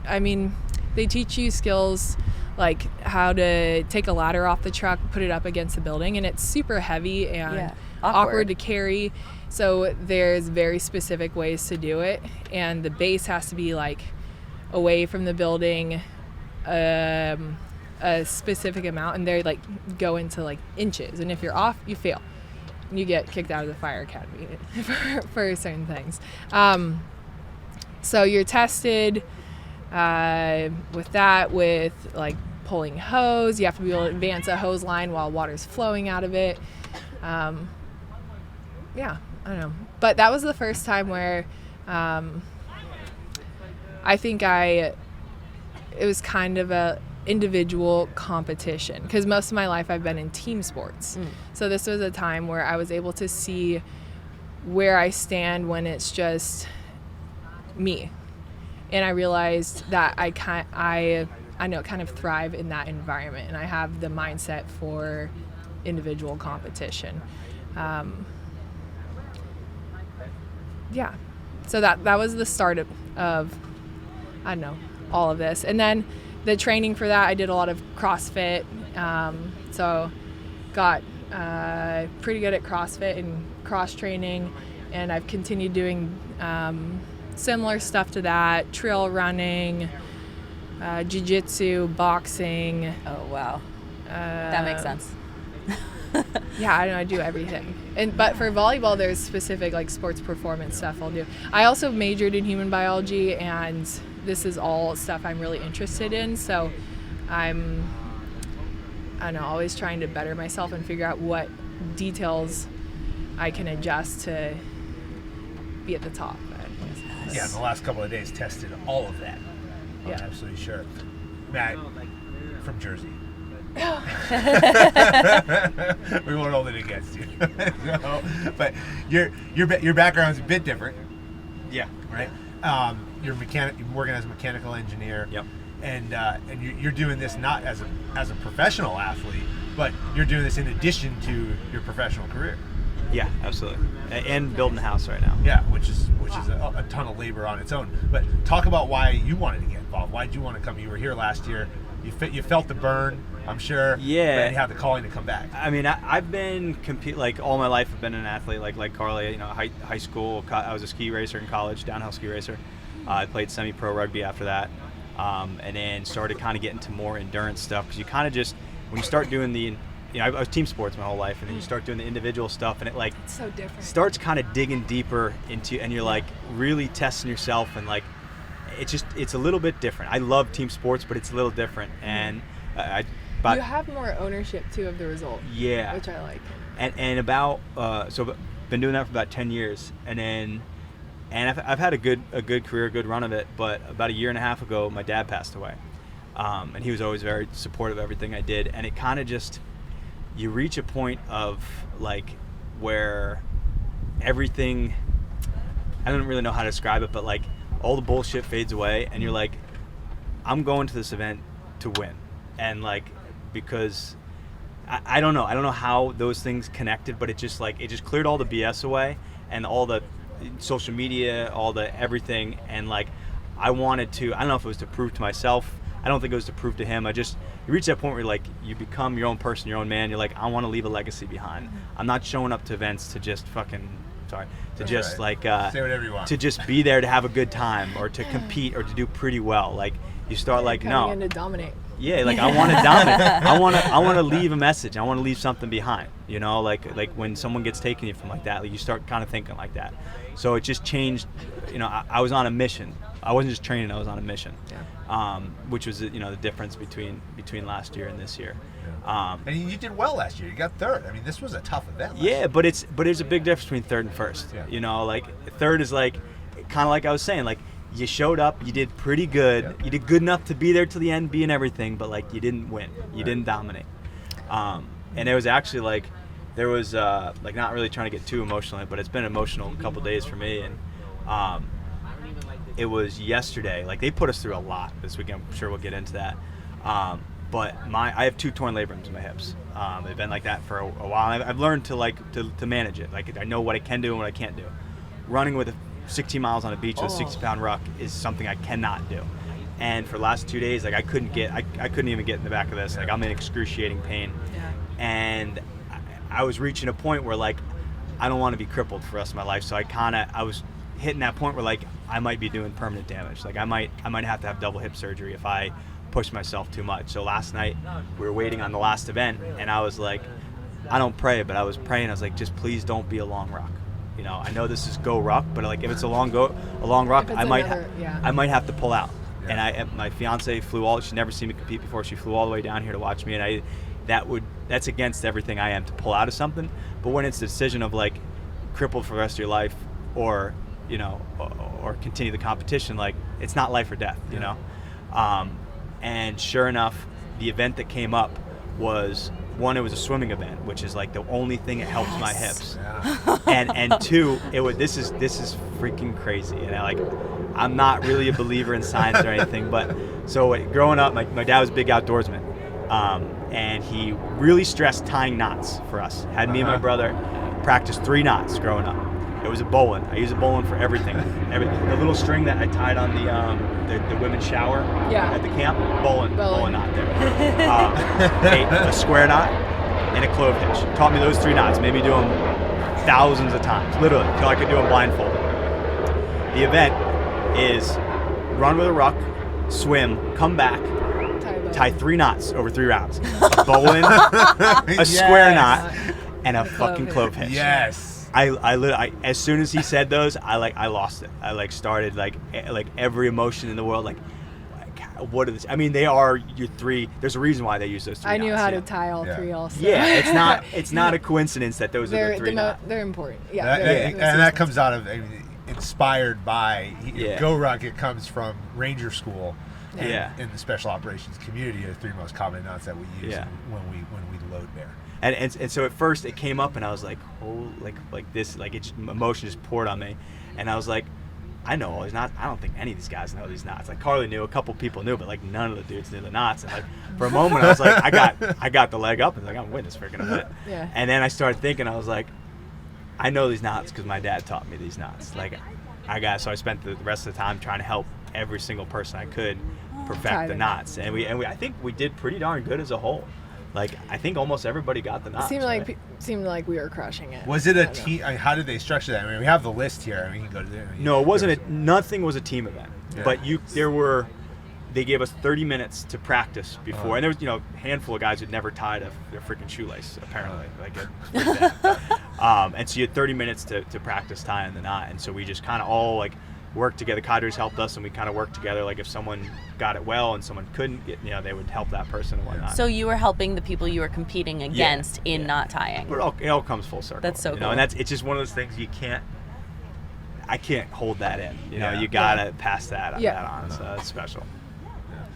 I mean, they teach you skills like how to take a ladder off the truck, put it up against the building, and it's super heavy and awkward to carry. So there's very specific ways to do it, and the base has to be like away from the building a specific amount, and they like go into like inches, and if you're off, you fail. You get kicked out of the fire academy for certain things. So you're tested with like pulling hose. You have to be able to advance a hose line while water's flowing out of it. I don't know. But that was the first time where I think it was kind of a individual competition, because most of my life I've been in team sports. So this was a time where I was able to see where I stand when it's just me, and I realized that I kind of thrive in that environment, and I have the mindset for individual competition. So that was the start of I don't know, all of this. And then the training for that, I did a lot of CrossFit. So got pretty good at CrossFit and cross training, and I've continued doing similar stuff to that: trail running, jiu-jitsu, boxing. Oh wow, that makes sense. Yeah, I do everything. But for volleyball, there's specific like sports performance stuff I'll do. I also majored in human biology, and this is all stuff I'm really interested in. So I don't know, always trying to better myself and figure out what details I can adjust to be at the top. Yeah, the last couple of days tested all of that. I'm Yeah. absolutely sure. Matt, from Jersey. We won't hold it against you. No, but your background's a bit different. Yeah. Right. You're working as a mechanical engineer. Yep. And you're doing this not as a professional athlete, but you're doing this in addition to your professional career. Yeah, absolutely. And building a house right now. Yeah, which is a ton of labor on its own. But talk about why you wanted to get involved. Why did you want to come? You were here last year. You felt the burn, I'm sure. Yeah. But you had the calling to come back. I mean, I've been like all my life. I've been an athlete, like Carly. You know, high school. I was a ski racer in college, downhill ski racer. I played semi-pro rugby after that, and then started kind of getting to more endurance stuff, because you kind of just, when you start doing I was team sports my whole life, and then you start doing the individual stuff, and it like It's so different. starts kind of digging deeper into, and you're like really testing yourself, and like it's a little bit different. I love team sports, but it's a little different, and you have more ownership too of the result. Yeah. Which I like. And about so been doing that for about 10 years, and I've had a good career, a good run of it. But about a year and a half ago, my dad passed away, and he was always very supportive of everything I did. And it kind of just, you reach a point of like where everything, I don't really know how to describe it, but like all the bullshit fades away, and you're like, I'm going to this event to win, and like, because I don't know how those things connected, but it just cleared all the BS away and all the social media, all the everything, and like I wanted to, I don't know if it was to prove to myself, I don't think it was to prove to him, you reach that point where like you become your own person, your own man. You're like, I want to leave a legacy behind. I'm not showing up to events to just just like say whatever you want, to just be there to have a good time or to compete or to do pretty well. Like you start like, no, Coming in to dominate. yeah, like I want to dominate. I want to leave a message. I want to leave something behind. You know, like when someone gets taken from like that, like you start kind of thinking like that. So it just changed. You know, I was on a mission. I wasn't just training. I was on a mission. Yeah. Which was the difference between last year and this year. And you did well last year. You got third. I mean, this was a tough event. Yeah, but there's a big difference between third and first. Yeah. You know, like third is like kind of like I was saying, like you showed up, you did pretty good, Yeah. you did good enough to be there till the end, be and everything, but like you didn't win, you didn't dominate. And it was actually like there was like, not really trying to get too emotional, but it's been an emotional couple days for me, and it was yesterday. Like they put us through a lot this weekend. I'm sure we'll get into that. But I have 2 torn labrums in my hips. They've been like that for a while. I've learned to manage it. Like I know what I can do and what I can't do. Running with 16 miles on a beach with a 60-pound ruck is something I cannot do. And for the last 2 days, like I couldn't even get in the back of this. Like I'm in excruciating pain. Yeah. And I was reaching a point where like I don't want to be crippled for the rest of my life. So I was hitting that point where like I might be doing permanent damage. Like I might have to have double hip surgery if I push myself too much. So last night we were waiting on the last event, and I was like, I don't pray, but I was praying. I was like, just please don't be a long ruck. You know, I know this is GORUCK, but like if it's a long ruck, I might have to pull out. Yeah. And my fiance flew she'd never seen me compete before. She flew all the way down here to watch me, and that's against everything I am to pull out of something. But when it's the decision of like crippled for the rest of your life, or or continue the competition, like it's not life or death, you know. And sure enough, the event that came up was, one, it was a swimming event, which is like the only thing that helps my hips. Yeah. And 2, this is freaking crazy. And I'm not really a believer in science or anything, but so growing up, my dad was a big outdoorsman, and he really stressed tying knots for us. Had me and my brother practice 3 knots growing up. It was a bowline. I use a bowline for everything. The little string that I tied on the women's shower at the camp, bowline knot there. A square knot and a clove hitch. Taught me those 3 knots. Made me do them thousands of times, literally, till I could do them blindfolded. The event is run with a ruck, swim, come back, tie 3 knots over 3 rounds. A bowline, a square knot, and a fucking clove hitch. Yes. I as soon as he said those, I lost it. I started like every emotion in the world. Like, what are this? I mean, they are your 3. There's a reason why they use those 3 knots. I knew how to tie all 3 also. Yeah, it's not a coincidence that those are the 3 knots. They're important. And that comes out of inspired by GORUCK. It comes from Ranger School. In the special operations community, are the 3 most common knots that we use when we load there. And so at first it came up and I was like, oh, like this, like emotion just poured on me, and I was like, I know all these knots. I don't think any of these guys know these knots. Like Carly knew, a couple people knew, but like none of the dudes knew the knots. And like for a moment I was like, I got the leg up and like I'm winning this freaking event. Yeah. And then I started thinking, I was like, I know these knots because my dad taught me these knots. Like so I spent the rest of the time trying to help every single person I could perfect the knots, and we I think we did pretty darn good as a whole. Like I think almost everybody got the knots. Seemed like we were crushing it. Was it a team? How did they structure that? I mean, we have the list here. I mean, we can go to there. No, it wasn't. Nothing was a team event. Yeah. But they gave us 30 minutes to practice before, and there was a handful of guys who'd never tied a freaking shoelace apparently. And so you had 30 minutes to practice tying the knot, and so we just kind of all like worked together. Cadres helped us, and we kind of worked together. Like if someone got it well and someone couldn't get, they would help that person and whatnot. So you were helping the people you were competing against in knot tying. But it all comes full circle. That's so cool. And it's just one of those things I can't hold that in. You gotta pass that on. So it's special.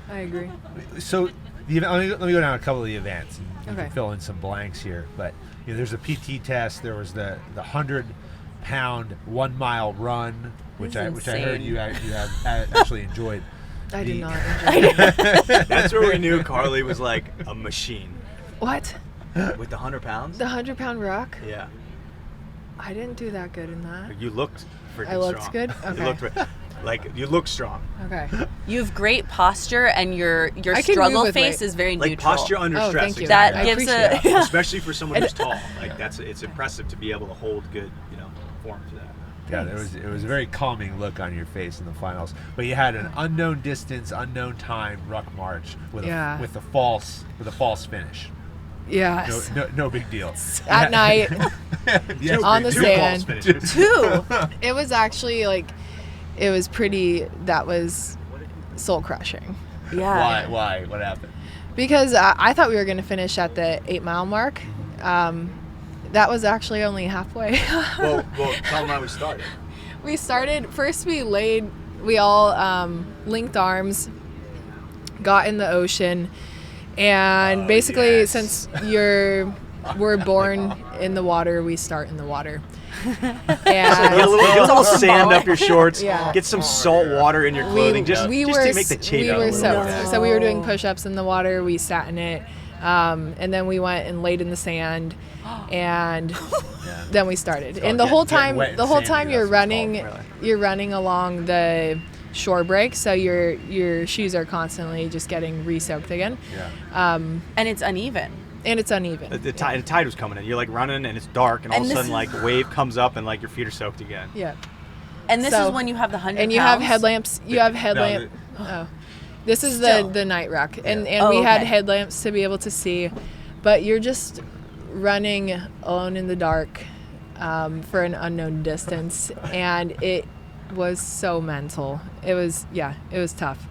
I agree. So let me go down a couple of the events and you can fill in some blanks here. But there's a PT test. There was the 100-pound 1 mile run, which I heard you have actually enjoyed. I did not enjoy it. That's where we knew Carly was like a machine. What? With the 100 pounds? The 100-pound ruck? Yeah. I didn't do that good in that. You looked freaking strong. I looked good? Okay. You look strong. Okay. You have great posture, and your struggle face is very neutral. Like posture under stress. Thank you. That gives especially for someone who's tall. Like it's impressive to be able to hold good, form to that. Yeah, it was a very calming look on your face in the finals. But you had an unknown distance, unknown time ruck march with a false finish. Yes. No big deal. At night on the sand. 2. It was actually it was that was soul crushing. Yeah. Why? What happened? Because I thought we were going to finish at the 8 mile mark. That was actually only halfway. well, tell them how we started. We started, first we all linked arms, got in the ocean, and basically since we're born in the water, we start in the water. And get a little sand up your shorts, Yeah. get some salt water in your clothing, just to make the change. We were soaked. So we were doing push-ups in the water, we sat in it, and then we went and laid in the sand, and then we started. And the whole time you're running along the shore break, so your shoes are constantly just getting re-soaked again. And it's uneven. The tide was coming in. You're like running and it's dark, and all of a sudden like a wave comes up and like your feet are soaked again. Yeah. And this is when you have the 100 and you pounds? have headlamps. This is the night ruck, and we had headlamps to be able to see, but you're just running alone in the dark for an unknown distance, and it was so mental. It was tough.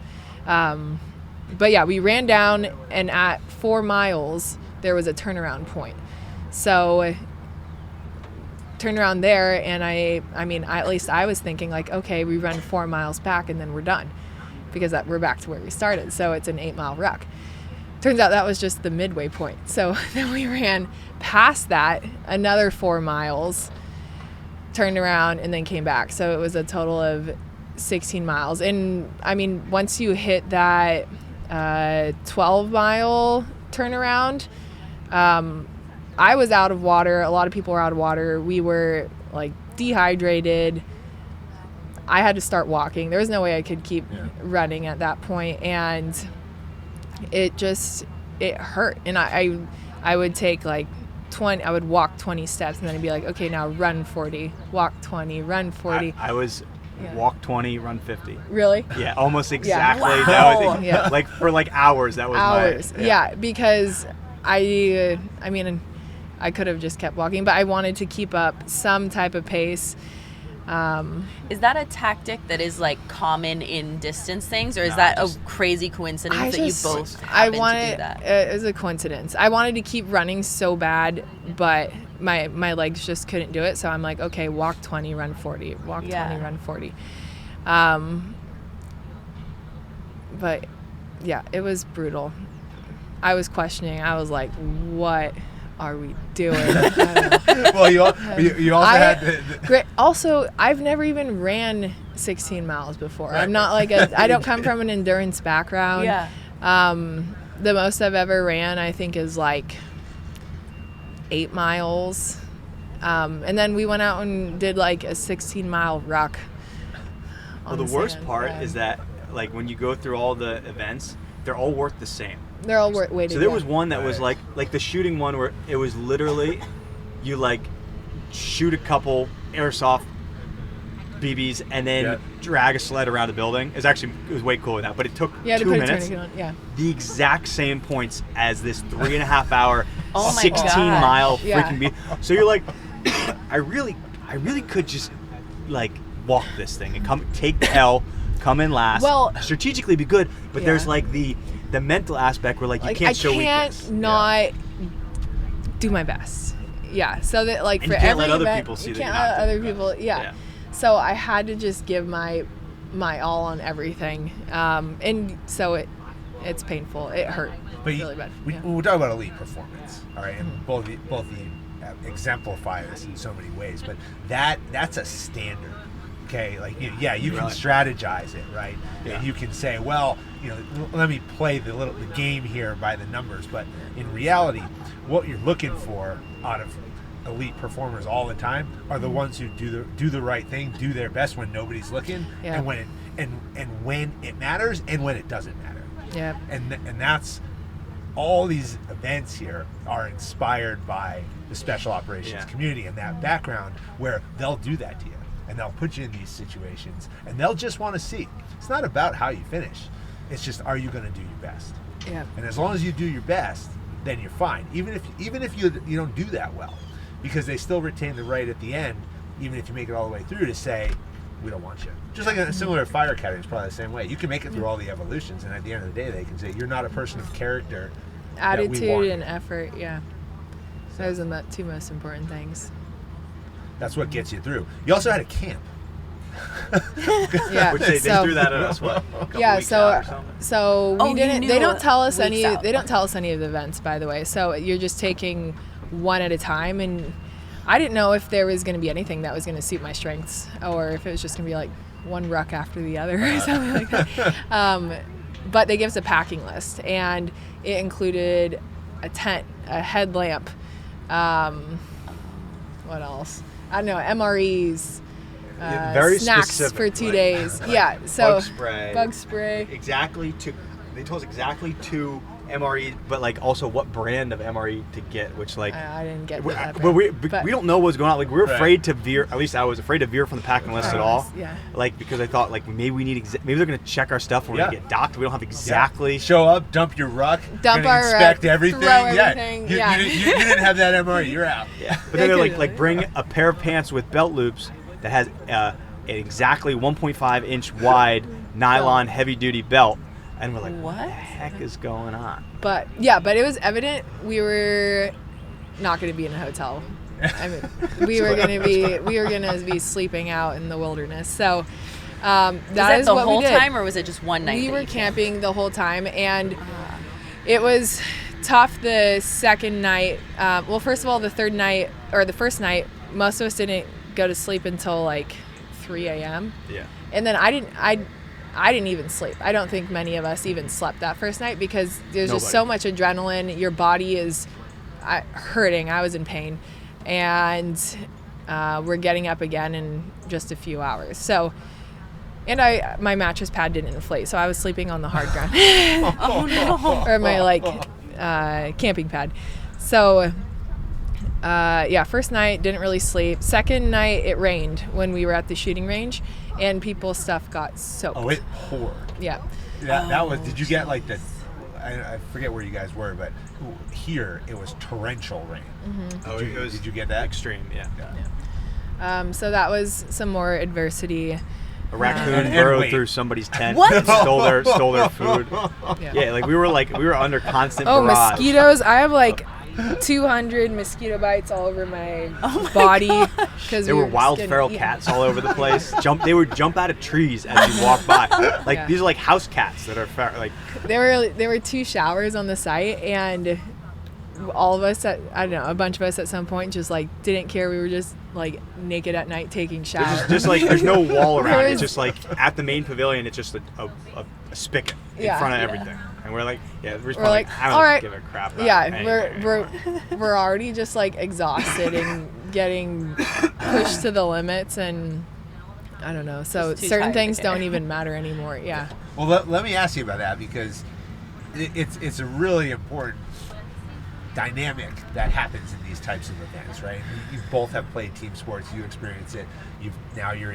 But yeah, we ran down, and at 4 miles there was a turnaround point. So turned around there, and at least I was thinking like, okay, we run 4 miles back and then we're done, because we're back to where we started. So it's an 8 mile ruck. Turns out that was just the midway point. So then we ran past that another 4 miles, turned around, and then came back. So it was a total of 16 miles. And once you hit that 12 mile turnaround, I was out of water. A lot of people were out of water. We were like dehydrated. I had to start walking. There was no way I could keep running at that point, and it hurt. And I would take like 20. I would walk 20 steps, and then I'd be like, okay, now run 40, walk 20, run 40. I was walk 20, run 50. Really? Yeah, almost exactly. Wow. That was Yeah. like for like hours. That was hours. my Yeah, because I mean, I could have just kept walking, but I wanted to keep up some type of pace. Is that a tactic that is like common in distance things, or is that a crazy coincidence that you both happen to do that? It was a coincidence. I wanted to keep running so bad, but my legs just couldn't do it. So I'm like, okay, walk 20, run 40. Walk 20, run 40. But yeah, it was brutal. I was questioning. I was like, what are we doing? I don't know. Well, you also had also, I've never even ran 16 miles before. I'm not like I don't come from an endurance background. Yeah. The most I've ever ran, I think, is like 8 miles. And then we went out and did like a 16-mile ruck. Well, the worst part is that like when you go through all the events, they're all worth the same. They're all weighted. So there was one that was like the shooting one where it was literally you like shoot a couple airsoft BBs and then drag a sled around the building. It was way cooler than that, but it took 2 minutes. The exact same points as this 3.5 hour, 16-mile freaking beat. So you're like, I really could just like walk this thing and take the L, come in last, strategically be good. But there's like the mental aspect where like you can't show weakness. I can't not do my best. Yeah. So that like and for you can't every let other event, people see you that can't you're not let doing other your people. best. Yeah. So I had to just give my all on everything, and so it's painful. It hurt really bad. We're talking about elite performance, all right, and both you exemplify this in so many ways. But that's a standard. Okay, like you can strategize it, right? Yeah. And you can say, well, let me play the game here by the numbers. But in reality, what you're looking for out of elite performers all the time are the ones who do the right thing, do their best when nobody's looking, and when it matters and when it doesn't matter. Yeah. And that's all these events here are inspired by the special operations community and that background where they'll do that to you. And they'll put you in these situations, and they'll just want to see. It's not about how you finish. It's just, are you going to do your best? Yeah. And as long as you do your best, then you're fine. Even if you don't do that well, because they still retain the right at the end, even if you make it all the way through, to say, we don't want you. Just like a similar fire academy is probably the same way. You can make it through all the evolutions, and at the end of the day, they can say, you're not a person of character. Attitude and effort. Yeah. Those are the two most important things. That's what gets you through. You also had a camp. Yeah, which they threw that at us. What? So we didn't. They don't tell us any. out. They don't tell us any of the events, by the way. So you're just taking one at a time, and I didn't know if there was going to be anything that was going to suit my strengths, or if it was just going to be like one ruck after the other or something like that. But they give us a packing list, and it included a tent, a headlamp. What else? I don't know, MREs, very snacks specific, for 2 like- days. Yeah, so bug spray. Exactly. They told us exactly two MRE, but like also what brand of MRE to get, which like I didn't get that. but we don't know what's going on. Like we're afraid to veer. At least I was afraid to veer from the packing list at all. Yeah. Like because I thought like maybe we need maybe they're gonna check our stuff. We're gonna get docked. We don't have exactly. Show up, dump your ruck, Dump our inspect ruck, everything. throw everything. You didn't have that MRE. You're out. Yeah. But then they're like bring a pair of pants with belt loops that has an exactly 1.5 inch wide nylon heavy duty belt. And we're like, what the heck is going on? But it was evident we were not going to be in a hotel. I mean, we were going to be sleeping out in the wilderness. So that is the what whole we did. time, or was it just one night? We were camping the whole time, and it was tough the second night. Well, first of all, the first night, most of us didn't go to sleep until like 3 a.m. Yeah. And then I didn't even sleep. I don't think many of us even slept that first night because there's just so much adrenaline. Your body is hurting. I was in pain. And we're getting up again in just a few hours. So, and my mattress pad didn't inflate, so I was sleeping on the hard ground. Oh no. Or my like camping pad. So first night didn't really sleep. Second night it rained when we were at the shooting range, and people's stuff got soaked. Oh, it poured. Yeah. That was. Did you get like the? I forget where you guys were, but here it was torrential rain. Oh, Did you get that? Extreme, yeah. So that was some more adversity. A raccoon And burrowed wait. through somebody's tent. What? And stole their food. Yeah. Yeah, like we were under constant Oh, barrage. mosquitoes! I have like 200 mosquito bites all over my body because There were wild feral cats all over the place. They would jump out of trees as you walk by. Like Yeah. these are like house cats that are like. There were 2 showers on the site, and all of us a bunch of us at some point just like didn't care. We were just like naked at night taking showers. Just like there's no wall around it. There It's was- just like at the main pavilion. It's just a spigot in Yeah. front of Yeah. everything, and we're like, We're like, I don't all right, give a crap. About yeah, anything anymore. we're already just like exhausted and getting pushed to the limits, and I don't know. So Just too certain tired to things care. don't even matter anymore. Yeah. Well, let me ask you about that, because it's a really important dynamic that happens in these types of events, right? You both have played team sports. You experience it. You're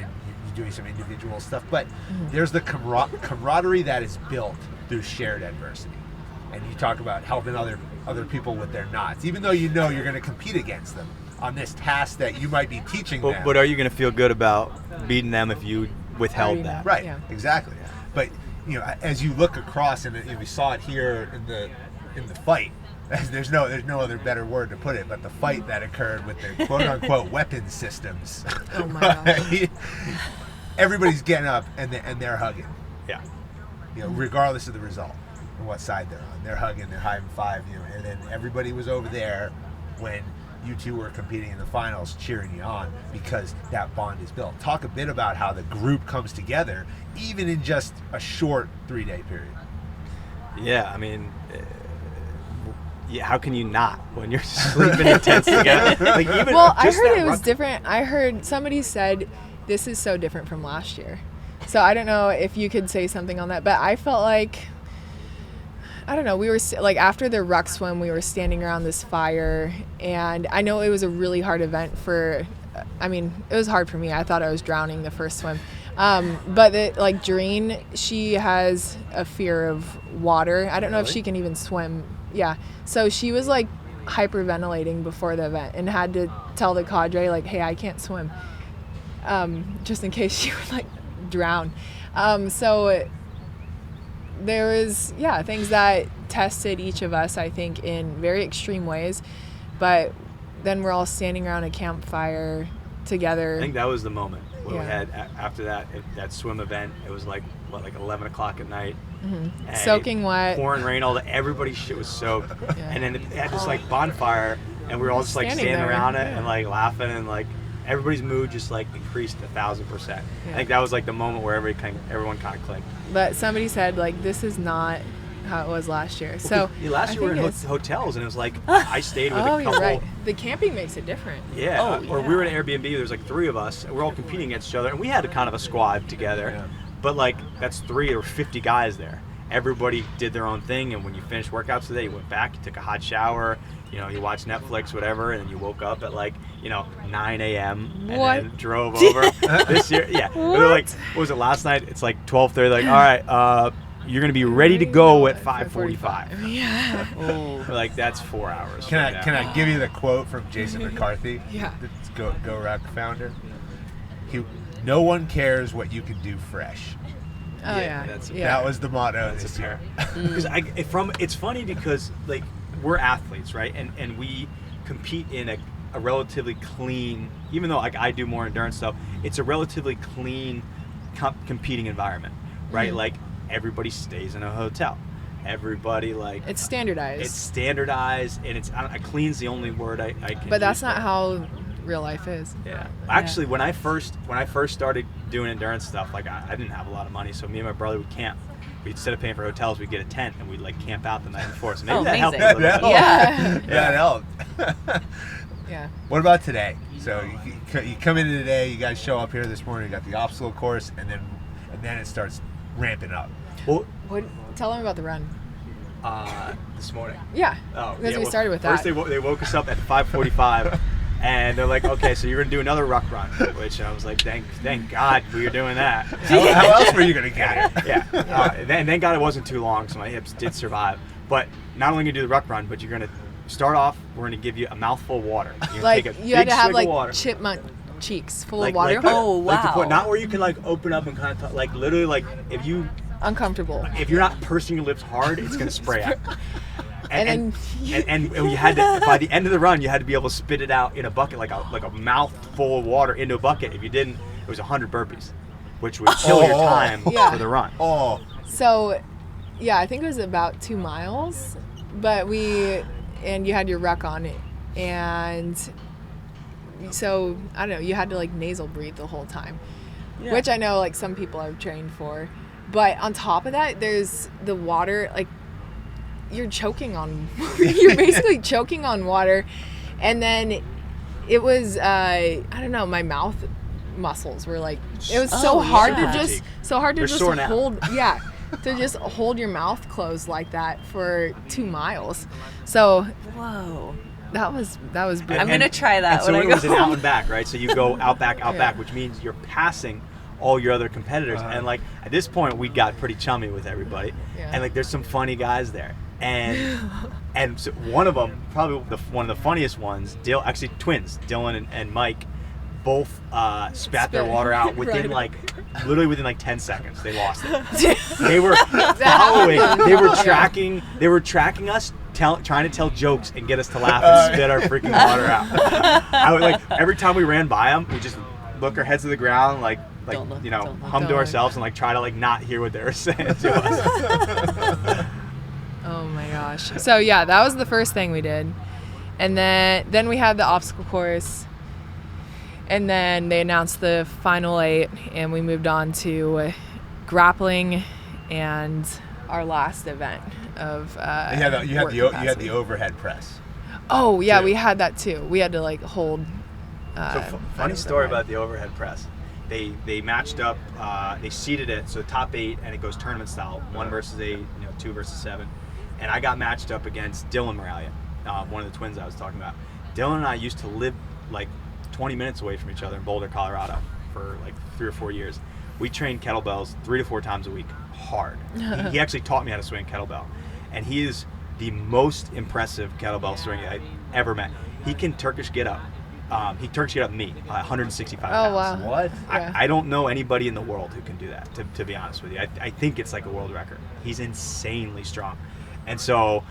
doing some individual stuff, but there's the camaraderie that is built through shared adversity. And you talk about helping other people with their knots, even though you know you're going to compete against them on this task that you might be teaching them. But are you going to feel good about beating them if you withheld Already that? Right, Yeah. exactly. But as you look across, and we saw it here in the fight. There's no other better word to put it, but the fight that occurred with the quote unquote weapon systems. Oh my gosh. Everybody's getting up and they're hugging. Yeah. Regardless of the result and what side they're on, they're hugging, they're high five. And then everybody was over there when you two were competing in the finals, cheering you on, because that bond is built. Talk a bit about how the group comes together, even in just a short 3-day period. Yeah, I mean, how can you not when you're sleeping in tents together? Like even Well, I just heard that it was ruck- different. I heard somebody said this is so different from last year. So I don't know if you could say something on that, but I felt like, I don't know, we were like after the ruck swim, we were standing around this fire, and I know it was a really hard event it was hard for me. I thought I was drowning the first swim. But Doreen, she has a fear of water. I don't know if she can even swim. Yeah. So she was like hyperventilating before the event and had to tell the cadre like, hey, I can't swim. Just in case she would like drown. So there was, things that tested each of us, I think, in very extreme ways. But then we're all standing around a campfire together. I think that was the moment when we Yeah. had after that swim event. It was like 11 o'clock at night. And Soaking wet. pouring rain. Everybody's shit was soaked. Yeah. And then it had this like bonfire, and we were all just like Standing standing there, around it yeah. and like laughing, and like everybody's mood just like increased 1,000%. Yeah. I think that was like the moment where everyone kind of clicked. But somebody said like, this is not how it was last year. So Last I year we were think in it's- hotels, and it was like I stayed with Oh, a you're couple. right. The camping makes it different. Yeah, Oh, or yeah. we were in an Airbnb. There was like 3 of us, and we're all competing against each other, and we had a kind of a squad together. Yeah. But like that's 3 or 50 guys there. Everybody did their own thing, and when you finished workouts today, you went back, you took a hot shower, you watched Netflix, whatever, and then you woke up at like 9 a.m. and What? then drove over. This year, yeah, we were like, what was it last night? It's like 12:30. Like, all right, you're gonna be ready to go at 5:45. Yeah. We're like, that's 4 hours. Can from now. I give you the quote from Jason McCarthy? Yeah. The GORUCK founder. No one cares what you can do fresh. Oh yeah. That was the motto this year. Because it's funny because like we're athletes, right? And we compete in a relatively clean, even though like I do more endurance stuff, it's a relatively clean competing environment, right? Mm-hmm. Like everybody stays in a hotel. Everybody like It's standardized. it's standardized, and clean's the only word I can. but that's use not for it. how real life is. Yeah. Actually, when I first started doing endurance stuff, like I didn't have a lot of money, so me and my brother would camp. Instead of paying for hotels, we'd get a tent and we'd like camp out the night before. So maybe Oh, that helped a amazing. little bit. Yeah. Yeah, it helped. Yeah. What about today? So you come in today, you guys show up here this morning, you got the obstacle course, and then it starts ramping up. Well, Tell them about the run. this morning. Yeah. Oh, because yeah, we well, started with first that. they woke us up at 5:45, and they're like, "Okay, so you're gonna do another ruck run," which I was like, "Thank God we were doing that." How else were you gonna get here? Yeah. And thank God it wasn't too long, so my hips did survive. But not only gonna do the ruck run, but you're gonna start off. We're gonna give you a mouthful of water. You're gonna Like take a you had big to have swig like of water. chipmunk cheeks full Like, of water. Oh, Like to wow. put, not where you can like open up and kind of like literally like if Uncomfortable. you're not pursing your lips hard, it's gonna spray out. And And you had to, by the end of the run, you had to be able to spit it out in a bucket, like a mouthful of water into a bucket. If you didn't, it was 100 burpees, which would kill your time Yeah. for the run. Oh, So, yeah, I think it was about 2 miles, but and you had your ruck on it, and so I don't know, you had to like nasal breathe the whole time, which I know like some people are trained for, but on top of that, there's the water, like you're choking on, you're basically choking on water, and then it was I don't know, my mouth muscles were like, it was so hard to just They're sore now. hold to just hold your mouth closed like that for 2 miles. So Whoa. that was brilliant. I'm gonna try that And so when I it go was an out home. and back, right? So you go out back, which means you're passing all your other competitors. And like at this point, we got pretty chummy with everybody, and like there's some funny guys there. And so one of them, probably one of the funniest ones, actually twins, Dylan and Mike, both spat their water out within literally within 10 seconds. They lost it. They were following. They were tracking us, trying to tell jokes and get us to laugh and spit our freaking water out. I would every time we ran by them, we just look our heads to the ground, Don't look. hum to ourselves and try to not hear what they were saying to us. Oh my gosh. So yeah, that was the first thing we did. And then we had the obstacle course. And then they announced the final 8 and we moved on to grappling and our last event of you had the overhead press. Oh yeah, too. we had that too. We had to hold Funny story about the overhead press. They matched up. They seeded it so top 8, and it goes tournament style, 1 versus 8, 2 versus 7. And I got matched up against Dylan Moralia, one of the twins I was talking about. Dylan and I used to live 20 minutes away from each other in Boulder, Colorado, for 3 or 4 years. We trained kettlebells 3 to 4 times a week, hard. He actually taught me how to swing kettlebell, and he is the most impressive kettlebell swinger I ever met. He can Turkish get up. He Turkish get up me, 165 pounds. Oh wow. What? Yeah. I don't know anybody in the world who can do that, to be honest with you. I think it's like a world record. He's insanely strong. And so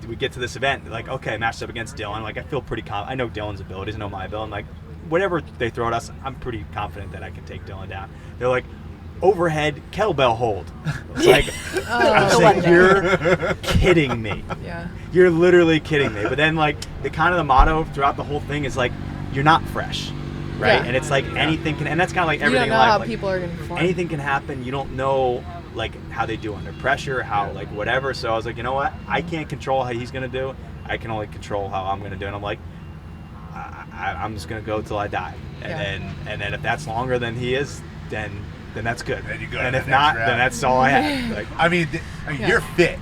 we get to this event, okay, matched up against Dylan. I feel pretty confident. I know Dylan's abilities, I know my ability. Whatever they throw at us, I'm pretty confident that I can take Dylan down. They're like, overhead kettlebell hold. I'm saying, you're kidding me. Yeah. You're literally kidding me. But then the motto throughout the whole thing is you're not fresh, right? Yeah. And it's anything can, and that's kind of You everything don't know in life. how people are going to perform. Anything can happen. You don't know how they do under pressure, how whatever. So I was like, you know what? I can't control how he's gonna do. I can only control how I'm gonna do. And I'm I'm just gonna go till I die. And then if that's longer than he is, then that's good. Then you go and to if the next not, round. then that's all I have. I mean, you're fit.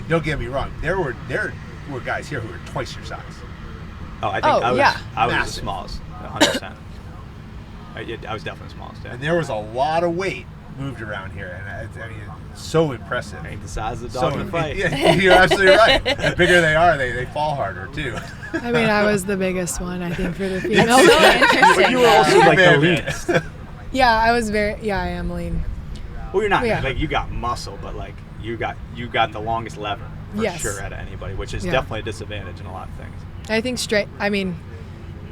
Don't get me wrong. There were guys here who were twice your size. Oh, I think Oh, I was yeah. the Massive. smallest, 100%. I was definitely the smallest. Yeah. And there was a lot of weight moved around here, and it's so impressive. Ain't the size of the dog in the fight. Yeah, you're absolutely right. The bigger they are, they fall harder too. I mean, I was the biggest one, I think, for the female. So interesting. You were also the Man. leanest. Yeah, I was I am lean. Well, you're not. Yeah. You got muscle, but you got the longest lever for Yes. sure out of anybody, which is Yeah. definitely a disadvantage in a lot of things. I think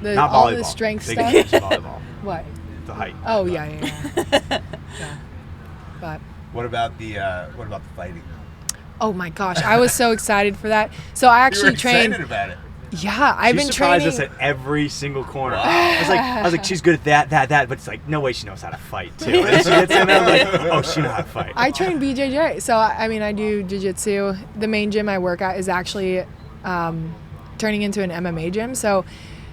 Not all volleyball. the strength Big stuff. advantage in volleyball. What? The height. Oh yeah. Yeah. But What about the fighting? oh my gosh, I was so excited for that. So I You were actually trained. excited about it. Yeah, I've She been surprised training. us at every single corner. I was like, she's good at that, but it's no way she knows how to fight too. And then she gets in there, I'm like, oh, she knows how to fight. I train BJJ, so I mean I do jiu-jitsu. The main gym I work at is actually turning into an MMA gym. So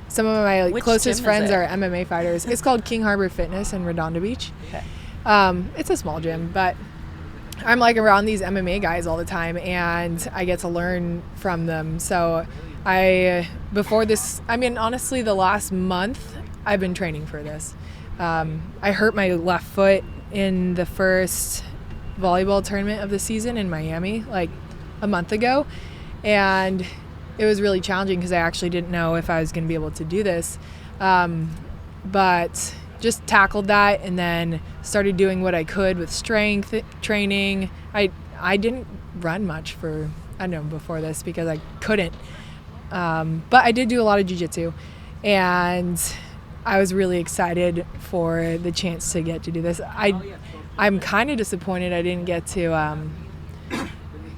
some of my Which closest gym is friends it? are MMA fighters. It's called King Harbor Fitness in Redondo Beach. Okay. It's a small gym, but I'm like around these MMA guys all the time, and I get to learn from them. So before this, I mean, honestly, the last month I've been training for this. I hurt my left foot in the first volleyball tournament of the season in Miami, like a month ago. And it was really challenging because I actually didn't know if I was going to be able to do this. But just tackled that and then started doing what I could with strength training. I didn't run much for, I don't know, before this because I couldn't. But I did do a lot of jiu-jitsu, and I was really excited for the chance to get to do this. I'm kind of disappointed I didn't get to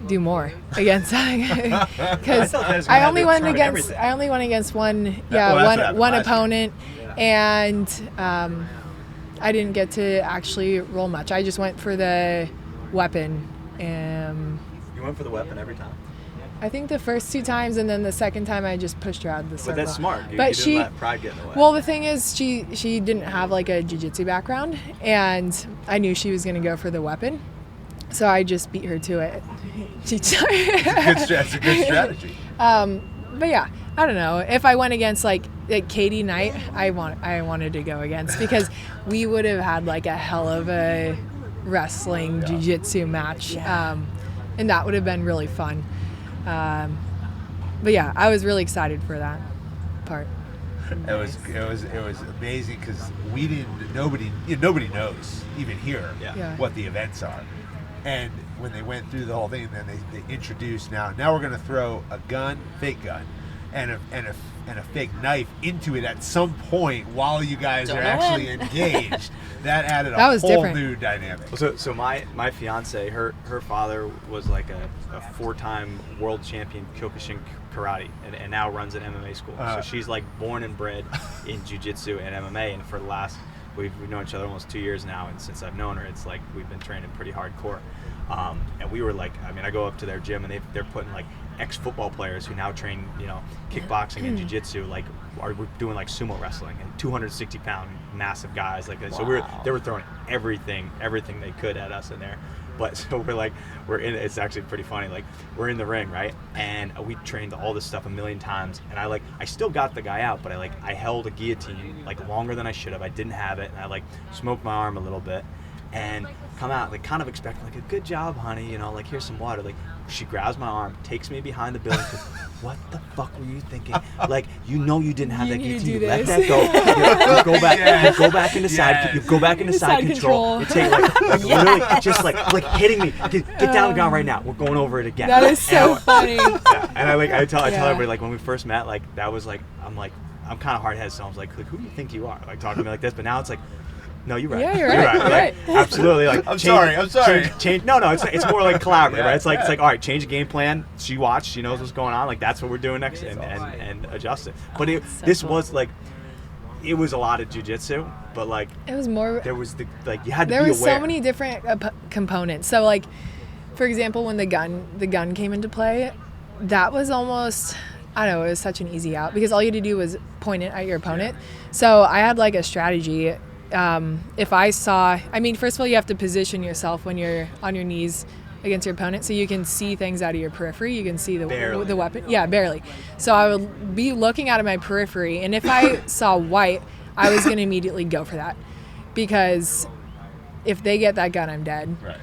do more against because I only went against one opponent, and I didn't get to actually roll much. I just went for the weapon. You went for the weapon every time? I think the first 2 times, and then the second time I just pushed her out of the circle. But that's smart. You But didn't let pride get in the way. well, the thing is, she didn't have like a jiu-jitsu background, and I knew she was going to go for the weapon, so I just beat her to it. It's a good strategy. But yeah, I don't know. If I went against like Katie Knight, I wanted to go against because we would have had like a hell of a wrestling jiu-jitsu match, and that would have been really fun. But yeah, I was really excited for that part. It was amazing because nobody knows even here what the events are, and when they went through the whole thing, then they introduced now we're going to throw a fake gun, and a fake knife into it at some point while you guys are actually engaged. That added a whole different. new dynamic. So my fiance, her father was like a 4-time world champion Kyokushin karate, and now runs an MMA school. So she's like born and bred in jiu-jitsu and MMA, and for the last we've known each other almost 2 years now, and since I've known her, it's like we've been training pretty hardcore. And we were like, I mean, I go up to their gym, and they're putting like ex-football players who now train, kickboxing and jiu-jitsu, like are doing like sumo wrestling, and 260-pound massive guys like that. So they were throwing everything they could at us in there. But so we're in. It's actually pretty funny. Like we're in the ring, right? And we trained all this stuff a million times, and I still got the guy out, but I held a guillotine like longer than I should have. I didn't have it, and I smoked my arm a little bit, and come out like kind of expecting like a good job, honey, like here's some water. Like she grabs my arm, takes me behind the building, says, "What the fuck were you thinking? Like you didn't have that guillotine. You let that go. You go back. You go back into side. You go back into side control. You take literally just like hitting me. Get down on the ground right now. We're going over it again." That is so funny. Yeah, and I tell everybody like when we first met, like that was like I'm kind of hard-headed, so I was like who do you think you are? Like talking to me like this, but now it's like, no, you're right. Yeah, you're right. Absolutely. Like, I'm sorry. Change. No, it's more like collaborative, right? It's like all right, change the game plan. She watched. She knows what's going on. Like that's what we're doing next, and adjust it. But was like, it was a lot of jiu-jitsu, but like it was more. There was you had to there be aware. There was so many different components. So like, for example, when the gun came into play, that was almost. I don't know. It was such an easy out because all you had to do was point it at your opponent. So I had like a strategy. If I saw, first of all, you have to position yourself when you're on your knees against your opponent so you can see things out of your periphery. You can see the weapon. Yeah, barely. So I would be looking out of my periphery, and if I saw white, I was going to immediately go for that because if they get that gun, I'm dead. Right.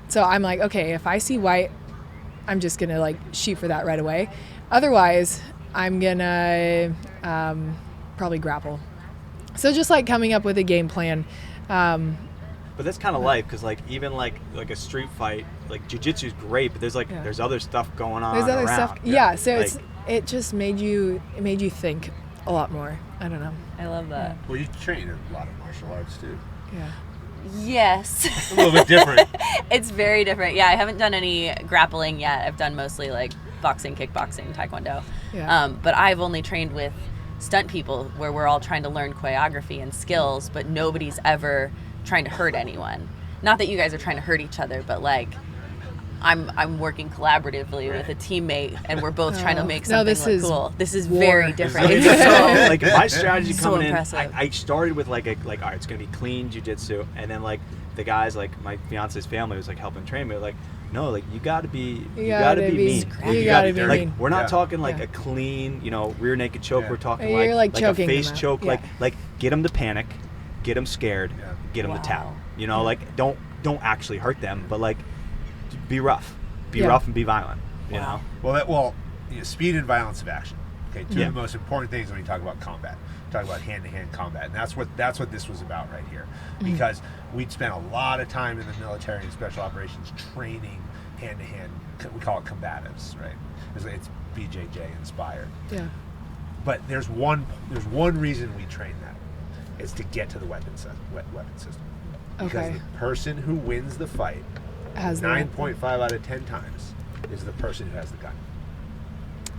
So I'm like, okay, if I see white, I'm just going to shoot for that right away. Otherwise, I'm going to probably grapple. So just coming up with a game plan. But that's kind of life because even like a street fight, like jiu-jitsu is great, but there's other stuff going on. There's other around. stuff. Yeah. So it just made you think a lot more. I don't know. I love that. Well, you train in a lot of martial arts too. Yeah. Yes. A little bit different. It's very different. Yeah, I haven't done any grappling yet. I've done mostly boxing, kickboxing, taekwondo. Yeah. But I've only trained with stunt people where we're all trying to learn choreography and skills, but nobody's ever trying to hurt anyone. Not that you guys are trying to hurt each other, but I'm working collaboratively with a teammate, and we're both trying to make No, something this look is cool. This is war. very different. So, like my strategy So coming in, impressive. I started with like all right, it's gonna be clean jiu-jitsu, and then like the guys, like my fiance's family was like helping train me, like no, like you gotta be mean. You You gotta be like mean. we're not Yeah. talking like Yeah. a clean, rear naked choke. Yeah. We're talking You're, like, a choking face them out. choke, Yeah. like get them to panic, get them scared, Yeah. get them Wow. to tap. Like don't actually hurt them, but like be rough, Yeah. rough and be violent. You Wow. know. Well, speed and violence of action. Okay, two Yeah. of the most important things when you talk about combat. Talk about hand-to-hand combat, and that's what this was about right here. Because we'd spent a lot of time in the military and special operations training hand-to-hand. We call it combatives, right? It's BJJ inspired. Yeah. But there's one reason we train that. It's to get to the weapon system. Because Okay. the person who wins the fight Has the 9.5 out of 10 times is the person who has the gun.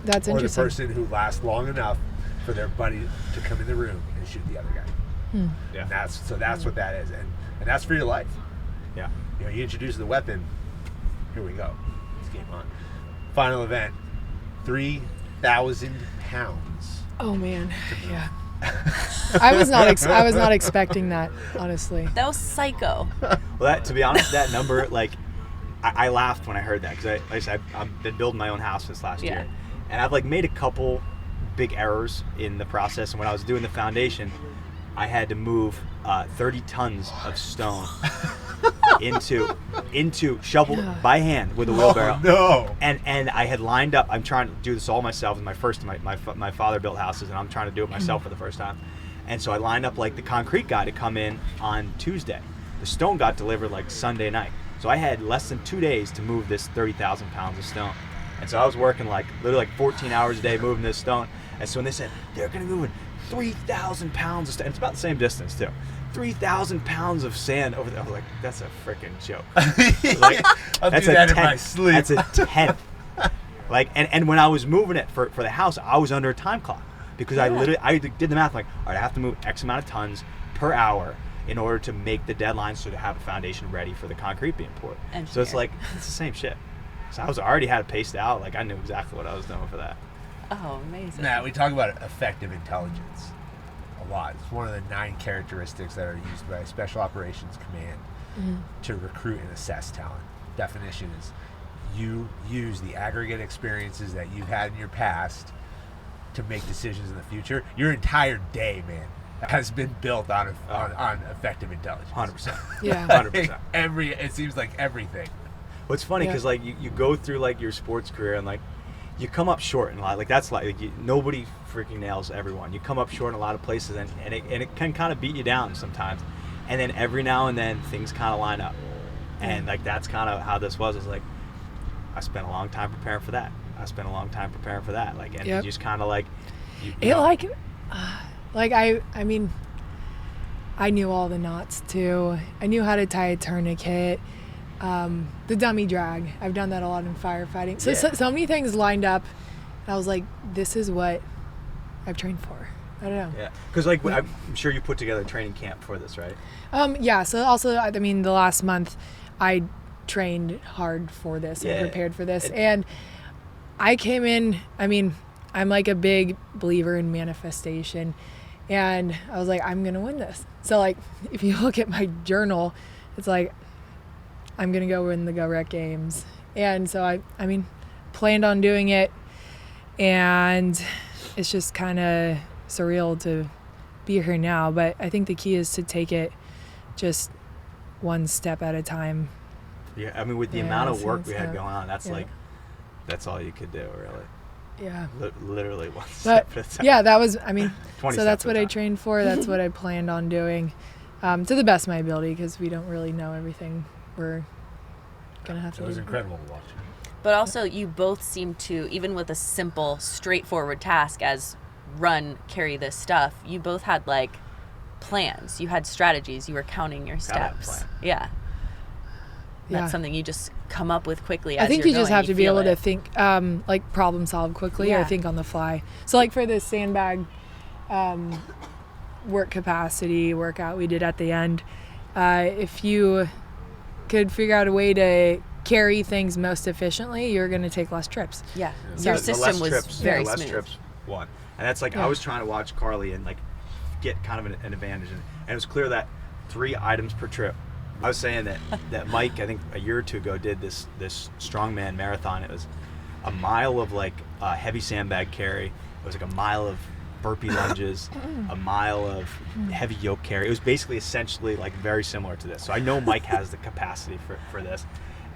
That's Or the interesting. person who lasts long enough for their buddy to come in the room and shoot the other guy. Yeah. And that's what that is, and that's for your life. Yeah. You introduce the weapon. Here we go. It's game on. Final event. 3,000 pounds. Oh man, yeah. I was not expecting that, honestly. That was psycho. Well, to be honest, that number, like, I laughed when I heard that because like I said, I've been building my own house this last year, and I've like made a couple big errors in the process. And when I was doing the foundation, I had to move 30 tons of stone into shovel by hand with a wheelbarrow. Oh, no. And I had lined up. I'm trying to do this all myself. My father built houses, and I'm trying to do it myself for the first time. And so I lined up like the concrete guy to come in on Tuesday. The stone got delivered like Sunday night. So I had less than 2 days to move this 30,000 pounds of stone. And so I was working like literally like 14 hours a day moving this stone. And so when they said they're going to be moving 3,000 pounds of stone, it's about the same distance too. 3,000 pounds of sand over there. I was like, that's a freaking joke. Like, I'll that's do that a in my tenth. sleep. That's a tenth. Like, and when I was moving it for the house, I was under a time clock because I did the math. Like, all right, I have to move X amount of tons per hour in order to make the deadline, so to have a foundation ready for the concrete being poured. So it's like it's the same shit. So I already had it paced out. Like I knew exactly what I was doing for that. Oh, amazing. Matt, we talk about effective intelligence a lot. It's one of the 9 characteristics that are used by a Special Operations Command to recruit and assess talent. Definition is you use the aggregate experiences that you've had in your past to make decisions in the future. Your entire day, man, has been built on effective intelligence. 100%. Yeah. 100%. It seems like everything. What's funny because like you go through like your sports career and like you come up short in a lot. Like that's like nobody freaking nails everyone. You come up short in a lot of places and it can kind of beat you down sometimes. And then every now and then things kind of line up. And like that's kind of how this was. It's like I spent a long time preparing for that. I spent a long time preparing for that. Like and you just kind of like I mean, I knew all the knots too. I knew how to tie a tourniquet. The dummy drag. I've done that a lot in firefighting. So many things lined up. And I was like, this is what I've trained for. I don't know. Yeah, because like I'm sure you put together a training camp for this, right? Yeah. So also, I mean, the last month, I trained hard for this and prepared for this, and I came in. I mean, I'm like a big believer in manifestation, and I was like, I'm gonna win this. So like, if you look at my journal, it's like I'm gonna go win the GORUCK Games, and so I mean, planned on doing it, and it's just kind of surreal to be here now, but I think the key is to take it just one step at a time. Yeah, I mean with the amount of work we had so, going on, that's like that's all you could do, really. Yeah. Literally one step at a time. Yeah, that was, I mean, 20 so that's steps what at a I time. trained for. That's what I planned on doing, to the best of my ability, because we don't really know everything we're gonna have to do. It was incredible to watch. But also, you both seem to, even with a simple, straightforward task as run, carry this stuff, you both had like plans. You had strategies. You were counting your Gotta have a steps. plan. Yeah. Yeah. That's something you just come up with quickly as I think you're you just going. have to be feel able to it. think, like problem solve quickly or Yeah. think on the fly. So like for this sandbag work capacity workout we did at the end, if you could figure out a way to carry things most efficiently, you're going to take less trips. Yeah. So- Your The system less was trips, very the less smooth. trips won. And that's like, Yeah. I was trying to watch Carly and like get kind of an advantage. And it was clear that 3 items per trip. I was saying that Mike, I think a year or 2 ago, did this strongman marathon. It was a mile of like heavy sandbag carry. It was like a mile of burpee lunges, a mile of heavy yoke carry. It was basically essentially like very similar to this. So I know Mike has the capacity for this.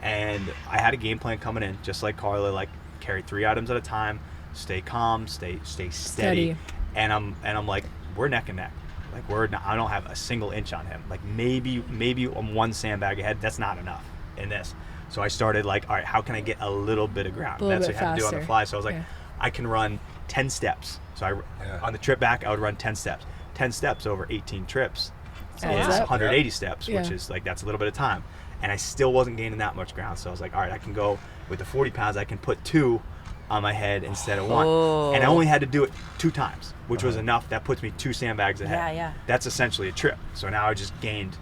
And I had a game plan coming in, just like Carly, like carry 3 items at a time, stay calm, stay steady. And I'm like, we're neck and neck. Like I don't have a single inch on him. Like maybe on 1 sandbag ahead. That's not enough in this. So I started like, all right, how can I get a little bit of ground? That's what I had to do on the fly. So I was like, I can run 10 steps. So on the trip back, I would run 10 steps. 10 steps over 18 trips is 180 steps, which is like, that's a little bit of time. And I still wasn't gaining that much ground. So I was like, all right, I can go with the 40 pounds. I can put 2 on my head instead of 1. And I only had to do it 2 times, which was enough. That puts me 2 sandbags ahead. Yeah. That's essentially a trip. So now I just gained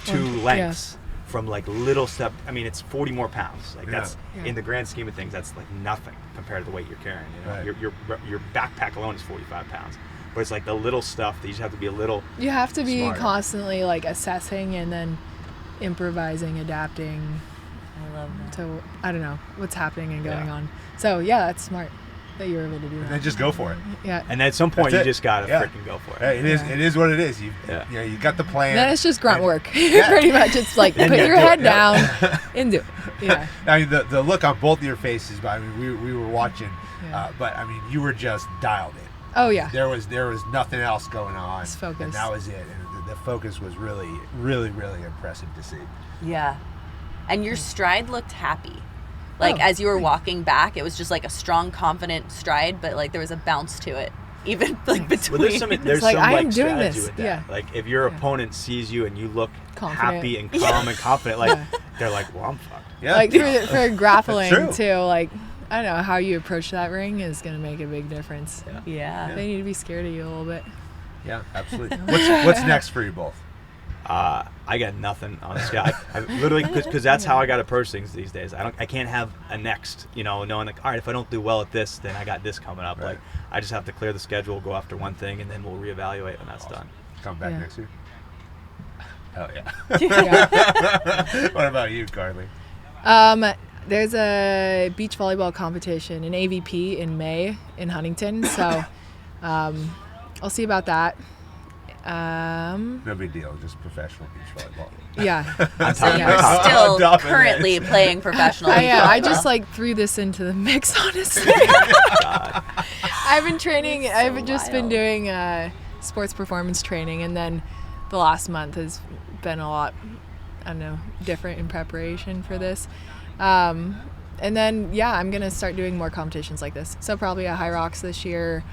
2 lengths from like little step. I mean, it's 40 more pounds. Like that's in the grand scheme of things, that's like nothing compared to the weight you're carrying. You know, your backpack alone is 45 pounds. But it's like the little stuff that you just have to be a little. You have to be smarter. constantly like assessing and then improvising, adapting I love that. to, I don't know, what's happening and going on. So yeah, that's smart that you were able to do that. And then just go for it. Yeah. And at some point, That's you it. just gotta Yeah. freaking go for it. Hey, it is what it is. You know, you got the plan. Then it's just grunt and- work. Pretty much. It's like put your head down and do it. Yeah. I mean, the look on both of your faces. But I mean, we were watching, but I mean, you were just dialed in. Oh yeah. There was nothing else going on. It's focused. And that was it. And the focus was really, really, really impressive to see. Yeah. And your stride looked happy. Like as you were walking back, it was just like a strong, confident stride, but like there was a bounce to it, even like between. Well, there's like, some I am like doing strategy this. with that. Yeah. Like if your opponent sees you and you look Confident. happy and calm and confident, like they're like, well, I'm fucked. Yeah. Like for grappling That's true. too, like I don't know, how you approach that ring is gonna make a big difference. Yeah. They need to be scared of you a little bit. Yeah, absolutely. What's next for you both? I got nothing, honestly. I literally, because that's how I got to approach things these days. I can't have a next, knowing like, all right, if I don't do well at this, then I got this coming up. Right. Like, I just have to clear the schedule, go after one thing, and then we'll reevaluate when that's done. Come back Yeah. next year. Hell yeah. Yeah. What about you, Carly? There's a beach volleyball competition in AVP in May in Huntington, so I'll see about that. No big deal, just professional beach volleyball. Yeah. So you're Yeah. still On top of currently playing professional. I just like threw this into the mix, honestly. I've been training. It's so I've just been wild. doing sports performance training, and then the last month has been a lot, I don't know, different in preparation for this. And then I'm gonna start doing more competitions like this. So probably a High Rocks this year.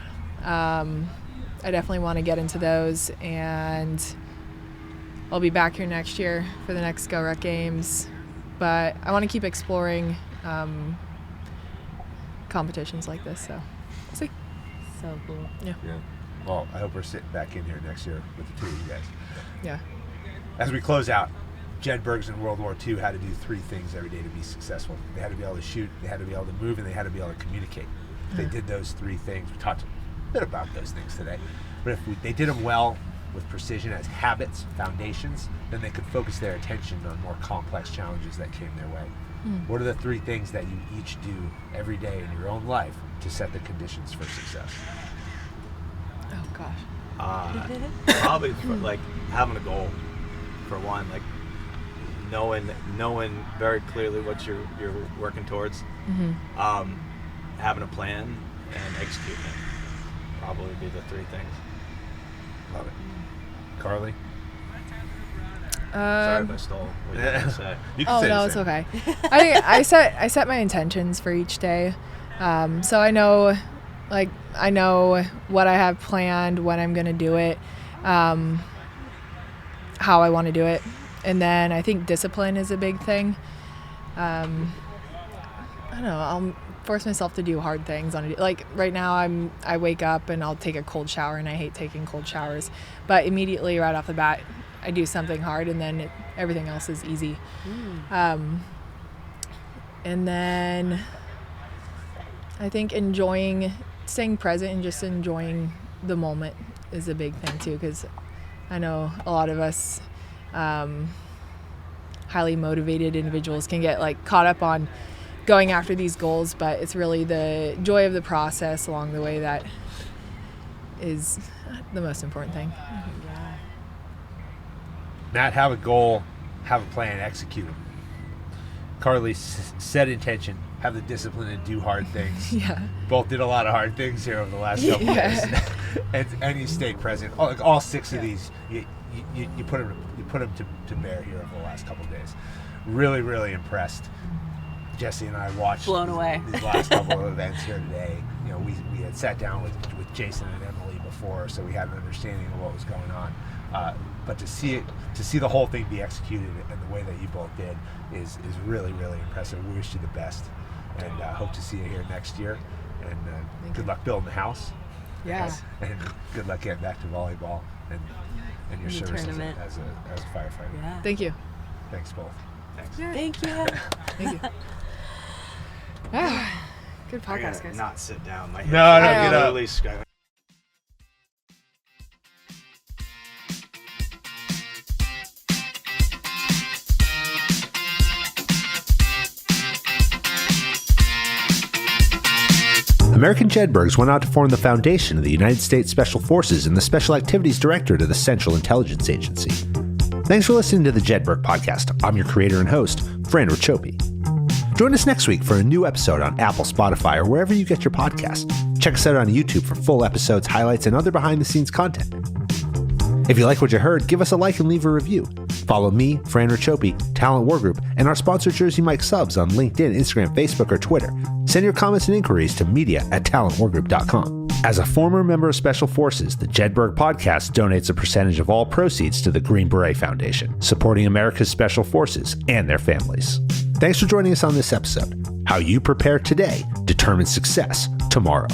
I definitely want to get into those, and I'll be back here next year for the next GORUCK Games. But I want to keep exploring competitions like this, so we'll see. So cool. Yeah. Well, I hope we're sitting back in here next year with the 2 of you guys. Yeah. As we close out, Jedburghs in World War II had to do 3 things every day to be successful. They had to be able to shoot, they had to be able to move, and they had to be able to communicate. If they did those 3 things. We talked a bit about those things today. But if they did them well with precision as habits, foundations, then they could focus their attention on more complex challenges that came their way. What are the 3 things that you each do every day in your own life to set the conditions for success? Oh gosh. Probably like having a goal, for one, like knowing very clearly what you're working towards, having a plan and executing it. Probably be the 3 things. Love it. Carly? Sorry if I stole what you were going to say. You can Oh say no, the it's same. okay. I set my intentions for each day, so I know what I have planned, when I'm gonna do it, how I want to do it, and then I think discipline is a big thing. I don't know. I'll force myself to do hard things like right now. I wake up and I'll take a cold shower, and I hate taking cold showers, but immediately right off the bat, I do something hard, and then everything else is easy. And then I think staying present and just enjoying the moment is a big thing too, because I know a lot of us highly motivated individuals can get like caught up on going after these goals, but it's really the joy of the process along the way that is the most important thing. Matt, have a goal, have a plan, execute it. Carly, set intention, have the discipline to do hard things. Yeah. Both did a lot of hard things here over the last couple of days. and you stayed present. All 6 of these, you put them to bear here over the last couple of days. Really, really impressed. Jessie and I watched Blown away. these last couple of events here today. You know, we had sat down with Jason and Emily before, so we had an understanding of what was going on. But to see the whole thing be executed and the way that you both did is really, really impressive. We wish you the best, and hope to see you here next year. And good luck building the house. Yeah. And good luck getting back to volleyball and your The service tournament. as a firefighter. Yeah. Thank you. Thanks both. Thanks. Thank you. Thank you. Good I podcast, gotta guys. not sit down. My No, head get up. literally sky- American Jedburghs went out to form the foundation of the United States Special Forces and the Special Activities Directorate of the Central Intelligence Agency. Thanks for listening to the Jedburgh Podcast. I'm your creator and host, Fran Racioppi. Join us next week for a new episode on Apple, Spotify, or wherever you get your podcasts. Check us out on YouTube for full episodes, highlights, and other behind-the-scenes content. If you like what you heard, give us a like and leave a review. Follow me, Fran Racioppi, Talent War Group, and our sponsor Jersey Mike Subs on LinkedIn, Instagram, Facebook, or Twitter. Send your comments and inquiries to media@talentwargroup.com. As a former member of Special Forces, the Jedburgh Podcast donates a percentage of all proceeds to the Green Beret Foundation, supporting America's Special Forces and their families. Thanks for joining us on this episode. How you prepare today determines success tomorrow.